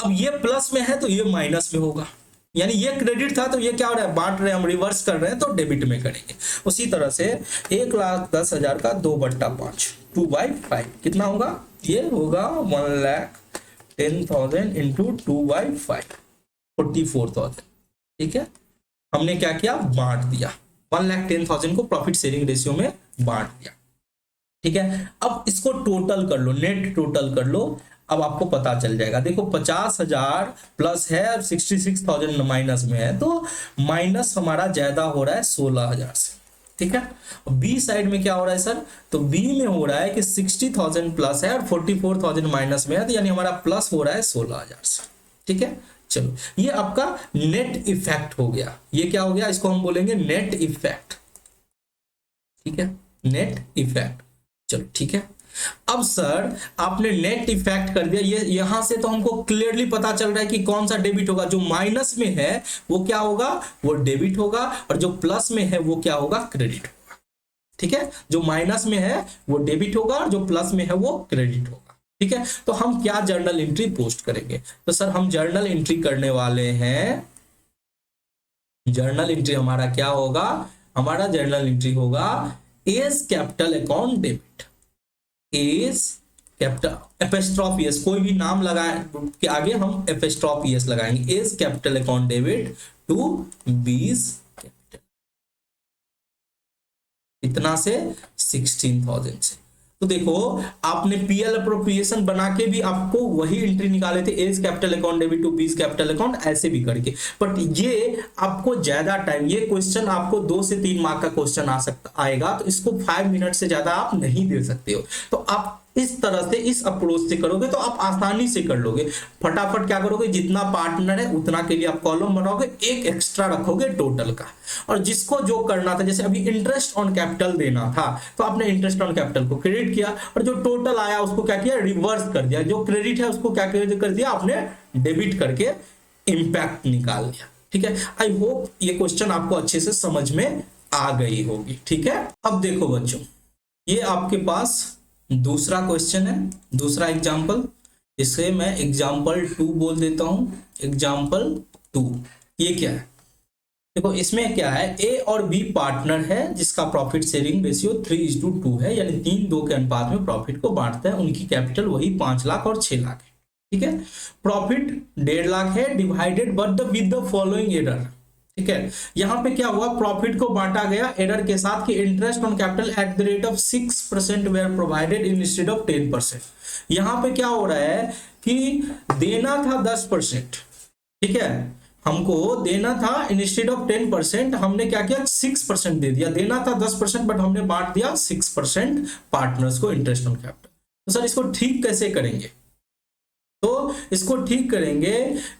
अब ये प्लस में है तो ये माइनस में होगा, यानी ये क्रेडिट था तो ये क्या हो रहा है, बांट रहे हैं हम, रिवर्स कर रहे हैं, तो डेबिट में करेंगे। उसी तरह से 1,10,000 का 2/5, 2/5 कितना होगा, ये होगा 1,10,000 इंटू 2/5, 44,000। ठीक है, हमने क्या किया, बांट दिया, 1,10,000 को प्रॉफिट शेयरिंग रेशियो में बांट दिया। ठीक है, अब इसको टोटल कर लो, नेट टोटल कर लो, अब आपको पता चल जाएगा। देखो 50,000 प्लस है, 66,000 माइनस में है, तो माइनस हमारा ज्यादा हो रहा है 16,000 से। ठीक है, बी साइड में क्या हो रहा है सर, तो बी में हो रहा है कि 60,000 प्लस है और 44,000 माइनस में है, तो यानी हमारा प्लस हो रहा है 16,000 से। ठीक है, चलो ये आपका नेट इफेक्ट हो गया। ये क्या हो गया, इसको हम बोलेंगे नेट इफेक्ट। ठीक है, नेट इफेक्ट। चलो ठीक है, अब सर आपने नेट इफेक्ट कर दिया, ये यहां से तो हमको क्लियरली पता चल रहा है कि कौन सा डेबिट होगा, जो माइनस में है वो क्या होगा, वो डेबिट होगा, और जो प्लस में है वो क्या होगा, क्रेडिट होगा। ठीक है, जो माइनस में है वो डेबिट होगा और जो प्लस में है वो क्रेडिट होगा। ठीक है, तो हम क्या जर्नल एंट्री पोस्ट करेंगे, तो सर हम जर्नल एंट्री करने वाले हैं। जर्नल एंट्री हमारा क्या होगा, हमारा जर्नल एंट्री होगा A's capital account debit, A's capital apostrophe S, कोई भी नाम लगाए के आगे हम एपेस्ट्रॉफ एस लगाएंगे, A's capital account debit to B's capital, इतना से 16,000 से। तो देखो आपने पीएल अप्रोप्रिएशन बना के भी आपको वही एंट्री निकाले थे, A's capital account debit to B's capital account, ऐसे भी करके, बट ये आपको ज्यादा टाइम, ये क्वेश्चन आपको 2 से 3 मार्क का क्वेश्चन आ सकता आएगा, तो इसको 5 मिनट से ज्यादा आप नहीं दे सकते हो। तो आप इस तरह से, इस अप्रोच से करोगे तो आप आसानी से कर लोगे। फटाफट क्या करोगे, जितना पार्टनर है उतना के लिए आप कॉलम बनाओगे, एक एक्स्ट्रा रखोगे टोटल का, और जिसको जो करना था, जैसे अभी इंटरेस्ट ऑन कैपिटल देना था तो आपने इंटरेस्ट ऑन कैपिटल को क्रेडिट किया, और जो टोटल आया उसको क्या किया, रिवर्स कर दिया, जो क्रेडिट है उसको क्या कर दिया आपने, डेबिट करके इंपैक्ट निकाल दिया। ठीक है, आई होप ये क्वेश्चन आपको अच्छे से समझ में आ गई होगी। ठीक है, अब देखो बच्चों, ये आपके पास दूसरा क्वेश्चन है, दूसरा एग्जाम्पल, इसे मैं एग्जाम्पल 2 बोल देता हूं, एग्जाम्पल 2। ये क्या है, देखो इसमें क्या है, ए और बी पार्टनर है जिसका प्रॉफिट शेयरिंग रेशियो 3:2 है, यानी 3:2 के अनुपात में प्रॉफिट को बांटते हैं। उनकी कैपिटल वही 5 लाख और 6 लाख है। ठीक है, प्रॉफिट 1.5 लाख है, divided but with the following error. ठीक है, यहां पे क्या हुआ, प्रॉफिट को बांटा गया एरर के साथ कि interest on capital at the rate of 6% were provided instead of 10%। यहां पे क्या हो रहा है कि देना था 10%, ठीक है, हमको देना था इंस्टेड ऑफ 10%, हमने क्या किया, 6% दे दिया। देना था 10% बट हमने बांट दिया 6% पार्टनर्स को इंटरेस्ट ऑन कैपिटल। तो सर इसको ठीक कैसे करेंगे, तो इसको ठीक करेंगे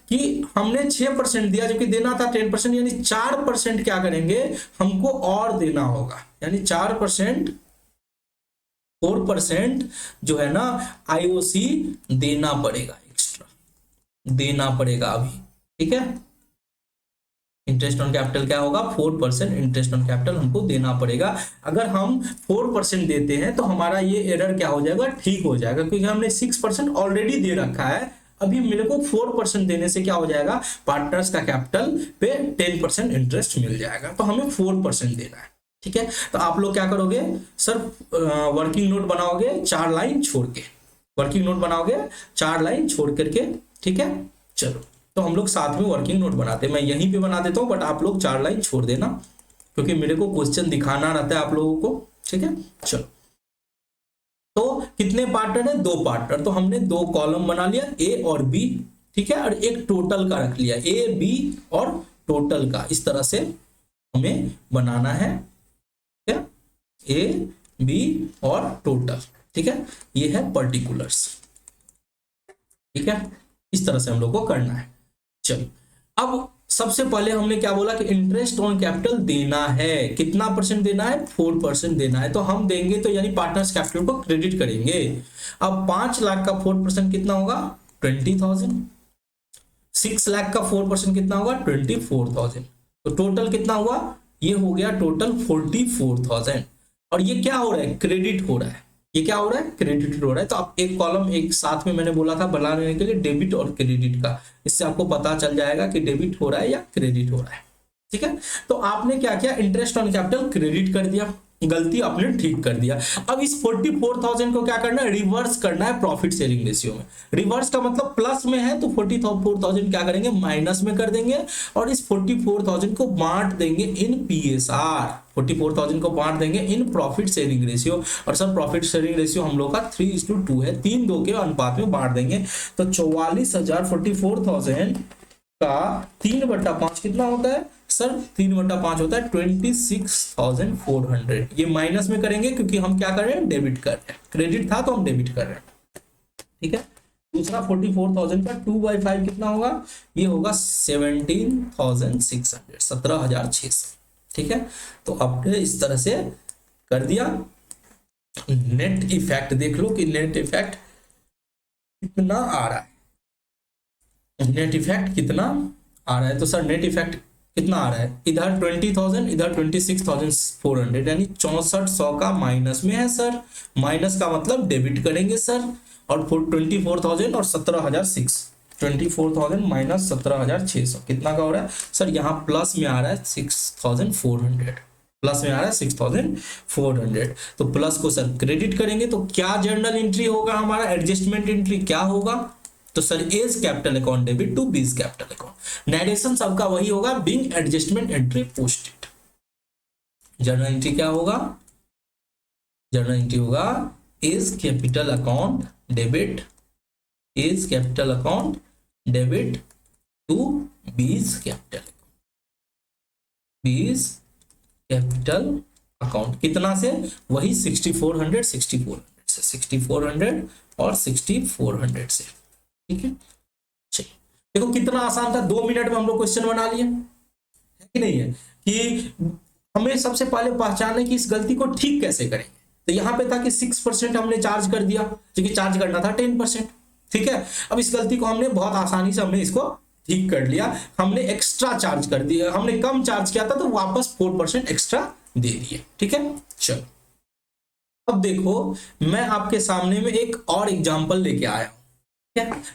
कि हमने 6% दिया जबकि देना था 10%, यानी 4% क्या करेंगे, हमको और देना होगा, यानी 4%, 4% जो है ना आईओसी देना पड़ेगा, एक्स्ट्रा देना पड़ेगा अभी। ठीक है, इंटरेस्ट ऑन कैपिटल क्या होगा, 4% इंटरेस्ट ऑन कैपिटल हमको देना पड़ेगा। अगर हम 4% देते हैं तो हमारा ये एरर क्या हो जाएगा, ठीक हो जाएगा, क्योंकि हमने 6% ऑलरेडी दे रखा है। अभी मेरे को 4% देने से क्या हो जाएगा, पार्टनर्स का कैपिटल पे 10% इंटरेस्ट मिल जाएगा, तो हमें 4% देना है। ठीक है, तो आप लोग क्या करोगे सर, वर्किंग नोट बनाओगे 4 लाइन छोड़ के, वर्किंग नोट बनाओगे 4 लाइन छोड़ करके, ठीक है। चलो तो हम लोग साथ में वर्किंग नोट बनाते हैं, मैं यहीं पे बना देता हूँ बट आप लोग 4 लाइन छोड़ देना, क्योंकि मेरे को क्वेश्चन दिखाना रहता है आप लोगों को, ठीक है। चलो तो कितने पार्टनर है, 2 पार्टनर, तो हमने 2 कॉलम बना लिया ए और बी, ठीक है, और एक टोटल का रख लिया, ए बी और टोटल का, इस तरह से हमें बनाना है, ठीक है, ए बी और टोटल, ठीक है, ये है पर्टिकुलर्स, ठीक है, इस तरह से हम लोग को करना है। चलिए अब सबसे पहले हमने क्या बोला कि इंटरेस्ट ऑन कैपिटल देना है, कितना परसेंट देना है, 4% देना है, तो हम देंगे तो यानी पार्टनर्स कैपिटल को क्रेडिट करेंगे। अब 5 लाख का 4% कितना होगा, 20,000, 6 लाख का 4% कितना होगा, 24,000, तो टोटल कितना हुआ, ये हो गया टोटल 44,000, और ये क्या हो रहा है, क्रेडिट हो रहा है, ये क्या हो रहा है, क्रेडिट हो रहा है। तो आप एक कॉलम एक साथ में मैंने बोला था बना लेने के लिए डेबिट और क्रेडिट का, इससे आपको पता चल जाएगा कि डेबिट हो रहा है या क्रेडिट हो रहा है, ठीक है। तो आपने क्या किया, इंटरेस्ट ऑन कैपिटल क्रेडिट कर दिया, गलती आपने ठीक कर दिया। अब इस 44,000 को क्या करना है, रिवर्स करना है प्रॉफिट शेयरिंग रेशियो में। रिवर्स का मतलब प्लस में है तो 44,000 क्या करेंगे, माइनस में कर देंगे, और इस 44,000 को बांट देंगे इन पीएसआर, 44,000 को बांट देंगे इन प्रॉफिट शेयरिंग रेशियो। और सर प्रॉफिट शेयरिंग रेशियो हम लोग का 3:2 है, 3:2 के अनुपात में बांट देंगे। तो 44,000 44,000 का 3/5 कितना होता है सर, 3/5 होता है 26,400। ये माइनस में करेंगे क्योंकि हम क्या कर रहे हैं, डेबिट कर रहे हैं, क्रेडिट था तो हम डेबिट कर रहे हैं, ठीक है। दूसरा 44,000 का 2/5 कितना होगा, ये होगा 17,600, 17,600, ठीक है। तो आपने इस तरह से कर दिया। नेट इफेक्ट देख लो कि नेट इफेक्ट कितना आ रहा है, नेट इफेक्ट कितना आ रहा है। तो सर नेट इफेक्ट कितना आ रहा है, इधर 20,000 इधर 26,400, यानी 6400 का माइनस में है सर, माइनस का मतलब डेबिट करेंगे सर, और 24,000 और 17,600, 24,000 माइनस 17,600 कितना का हो रहा है सर, यहाँ प्लस में आ रहा है 6,400, प्लस में आ रहा है 6,400। तो प्लस को सर क्रेडिट करेंगे तो क्या जर्नल एंट्री होगा हमारा, एडजस्टमेंट एंट्री क्या होगा, तो sir A's capital account debit to B's capital account. Narration सबका वही होगा, being adjustment entry posted. Journal entry क्या होगा, जर्नल एंट्री होगा A's capital account debit, A's capital account debit to B's capital, B's capital account कितना से, वही 6400 से 6400 और 6400 से, ठीक है। चलिए देखो कितना आसान था, 2 मिनट में हम लोग क्वेश्चन बना लिए, है कि नहीं है, कि हमें सबसे पहले पहचाने कि इस गलती को ठीक कैसे करेंगे। तो यहाँ पे था कि 6% हमने चार्ज कर दिया, क्योंकि चार्ज करना था 10%, ठीक है। अब इस गलती को हमने बहुत आसानी से हमने इसको ठीक कर लिया, हमने एक्स्ट्रा चार्ज कर दिया, हमने कम चार्ज किया था तो वापस 4% एक्स्ट्रा दे दिए, ठीक है। चलो अब देखो मैं आपके सामने में एक और एग्जांपल लेके आया हूं,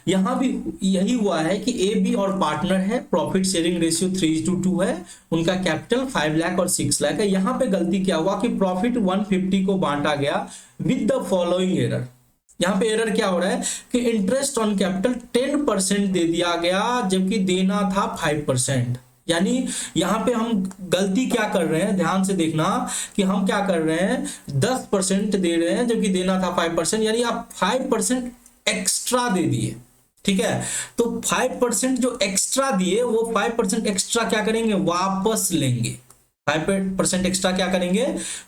यहां भी यही हुआ है कि ए बी और पार्टनर है, प्रॉफिट शेयरिंग रेशियो 3:2 है, उनका कैपिटल 5 लाख और 6 लाख है। यहां पे गलती क्या हुआ कि प्रॉफिट 150 को बांटा गया विद द फॉलोइंग एरर। यहां पे एरर क्या हो रहा है कि इंटरेस्ट ऑन कैपिटल 10% दे दिया गया जबकि देना था 5%। यानी यहां पे हम गलती क्या कर रहे हैं, ध्यान से देखना कि हम क्या कर रहे हैं, 10% दे रहे हैं जबकि देना था 5%, यानी आप 5% एक्स्ट्रा दे दिए, ठीक है। तो 5% जो एक्स्ट्रा दिए वो 5% एक्स्ट्रा क्या करेंगे, वापस लेंगे, 5% एक्स्ट्रा क्या करेंगे,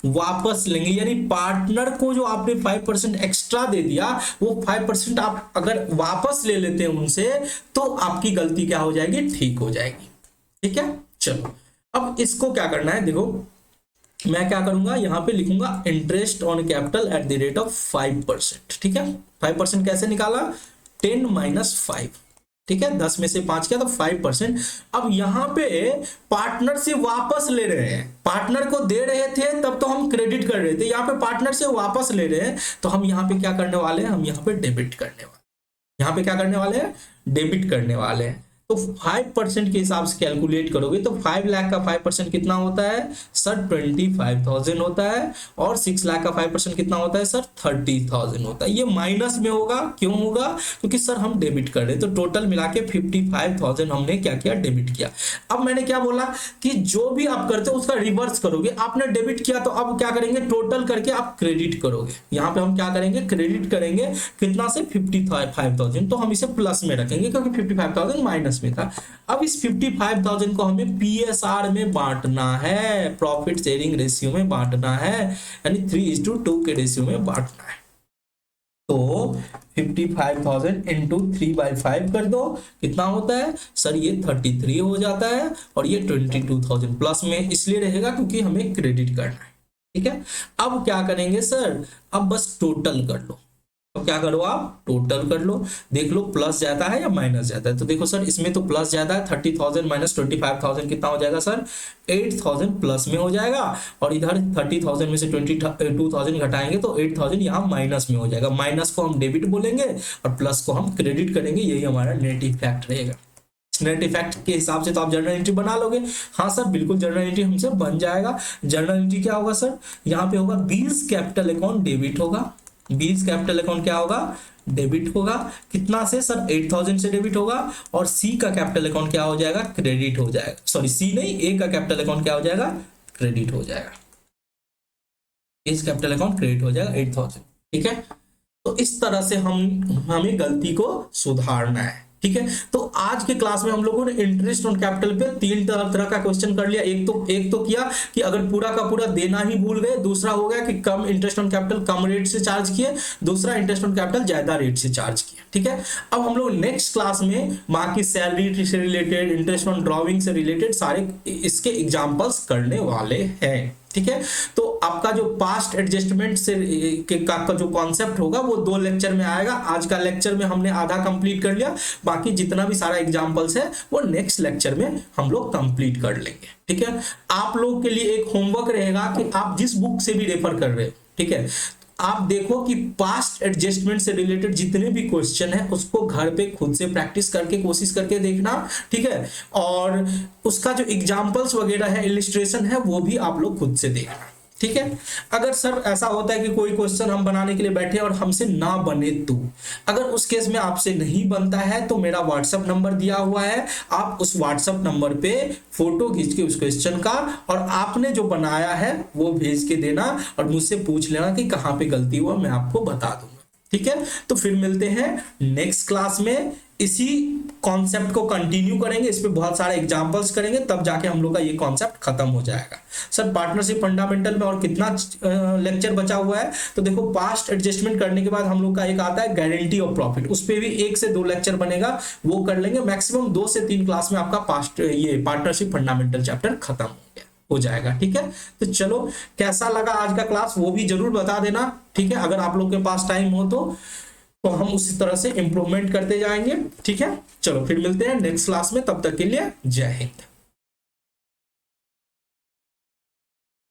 वापस लेंगे। यानी पार्टनर को जो आपने 5% एक्स्ट्रा दे दिया वो 5% आप अगर वापस ले लेते हैं उनसे तो आपकी गलती क्या हो जाएगी, ठीक हो जाएगी, ठीक है। चलो अब इसको क्या करना है, देखो मैं क्या करूंगा, यहां पे लिखूंगा interest on capital at the rate of 5%, ठीक है। 5% कैसे निकाला, 10 माइनस 5, ठीक है, 10 में से 5 किया तो 5%। अब यहां पे पार्टनर से वापस ले रहे हैं, पार्टनर को दे रहे थे तब तो हम क्रेडिट कर रहे थे, यहां पे पार्टनर से वापस ले रहे हैं तो हम यहां पे क्या करने वाले हैं, हम यहां पे डेबिट करने वाले, यहां पे क्या करने वाले हैं, डेबिट करने वाले हैं। तो 5% के हिसाब से कैलकुलेट करोगे तो 5 लाख का 5% कितना होता है सर 25,000 होता है, और 6 लाख का 5% कितना होता है सर 30,000 होता है। ये माइनस में होगा, क्यों होगा, क्योंकि सर हम डेबिट कर रहे हैं, तो टोटल मिला के 55,000 हमने क्या किया, डेबिट किया। अब मैंने क्या बोला कि जो भी आप करते हो उसका रिवर्स करोगे। आपने डेबिट किया तो अब क्या करेंगे, टोटल करके आप क्रेडिट करोगे। यहाँ पे हम क्या करेंगे, क्रेडिट करेंगे कितना से 55,000, तो हम इसे प्लस में रखेंगे क्योंकि 55,000 माइनस में था। अब इस 55,000 को हमें पीएसआर में बांटना है, प्रॉफिट शेयरिंग रेशियो में बांटना है, यानी 3:2 के रेशियो में बांटना है। तो 55,000 इंटू 3/5 कर दो, कितना होता है सर, ये 33 हो जाता है, और ये 22,000 प्लस में इसलिए रहेगा क्योंकि हमें क्रेडिट करना है। ठीक है, अब क्या करेंगे सर, अब बस टोटल कर लो। तो क्या करो आप, टोटल कर लो, देख लो प्लस जाता है या माइनस जाता है। तो देखो सर इसमें तो प्लस जाता है, 30,000 माइनस 25,000 कितना हो जाएगा सर 8,000 प्लस में हो जाएगा, और इधर 30,000 में से 22,000 घटाएंगे तो 8,000 यहाँ माइनस में हो जाएगा। माइनस को हम डेबिट बोलेंगे और प्लस को हम क्रेडिट करेंगे, यही हमारा नेट इफेक्ट रहेगा। नेट इफेक्ट के हिसाब से तो आप जर्नल एंट्री बना लोगे। हाँ सर बिल्कुल, जर्नल एंट्री हमसे बन जाएगा। जर्नल एंट्री क्या होगा सर, यहाँ पे होगा बीज कैपिटल अकाउंट डेबिट होगा, बीज कैपिटल अकाउंट क्या होगा, डेबिट होगा, कितना से सर 8,000 से डेबिट होगा, और सी का कैपिटल अकाउंट क्या हो जाएगा, क्रेडिट हो जाएगा। सॉरी सी नहीं, ए का कैपिटल अकाउंट क्या हो जाएगा, क्रेडिट हो जाएगा। इस कैपिटल अकाउंट क्रेडिट हो जाएगा 8,000। ठीक है, तो इस तरह से हमें गलती को सुधारना है। ठीक है, तो आज के क्लास में हम लोगों ने इंटरेस्ट ऑन कैपिटल पे 3 तरह का क्वेश्चन कर लिया। एक तो किया कि अगर पूरा का पूरा देना ही भूल गए, दूसरा हो गया कि कम इंटरेस्ट ऑन कैपिटल कम रेट से चार्ज किए, दूसरा इंटरेस्ट ऑन कैपिटल ज्यादा रेट से चार्ज किया। ठीक है, अब हम लोग नेक्स्ट क्लास में वहां की सैलरी से रिलेटेड, इंटरेस्ट ऑन ड्रॉइंग से रिलेटेड सारे इसके एग्जाम्पल्स करने वाले हैं। ठीक है, तो आपका जो पास्ट एडजस्टमेंट से का जो कॉन्सेप्ट होगा वो 2 लेक्चर में आएगा। आज का लेक्चर में हमने आधा कंप्लीट कर लिया, बाकी जितना भी सारा एग्जांपल्स है वो नेक्स्ट लेक्चर में हम लोग कंप्लीट कर लेंगे। ठीक है, आप लोग के लिए एक होमवर्क रहेगा कि आप जिस बुक से भी रेफर कर रहे हो, ठीक है, आप देखो कि पास्ट एडजस्टमेंट से रिलेटेड जितने भी क्वेश्चन है उसको घर पे खुद से प्रैक्टिस करके कोशिश करके देखना। ठीक है, और उसका जो एग्जांपल्स वगैरह है, इलिस्ट्रेशन है, वो भी आप लोग खुद से देखना। ठीक है, अगर सर ऐसा होता है कि कोई क्वेश्चन हम बनाने के लिए बैठे और हमसे ना बने, तो अगर उस केस में आपसे नहीं बनता है तो मेरा व्हाट्सएप नंबर दिया हुआ है, आप उस व्हाट्सएप नंबर पे फोटो खींच के उस क्वेश्चन का और आपने जो बनाया है वो भेज के देना, और मुझसे पूछ लेना कि कहाँ पे गलती हुआ, मैं आपको बता दूंगा। ठीक है, तो फिर मिलते हैं नेक्स्ट क्लास में, इसी कॉन्सेप्ट को कंटिन्यू करेंगे, इस पे बहुत सारे एग्जांपल्स करेंगे, तब जाके हम लोग का ये कॉन्सेप्ट खत्म हो जाएगा। सर पार्टनरशिप फंडामेंटल में और कितना लेक्चर बचा हुआ है, तो देखो पास्ट एडजस्टमेंट करने के बाद हम लोग का एक आता है गारंटी ऑफ प्रॉफिट, उस पे भी 1 से 2 लेक्चर बनेगा, वो कर लेंगे। मैक्सिमम 2 से 3 क्लास में आपका पार्टनरशिप फंडामेंटल चैप्टर खत्म हो जाएगा। ठीक है, तो चलो कैसा लगा आज का क्लास वो भी जरूर बता देना। ठीक है, अगर आप लोग के पास टाइम हो तो हम उसी तरह से इंप्रूवमेंट करते जाएंगे। ठीक है, चलो फिर मिलते हैं नेक्स्ट क्लास में, तब तक के लिए जय हिंद।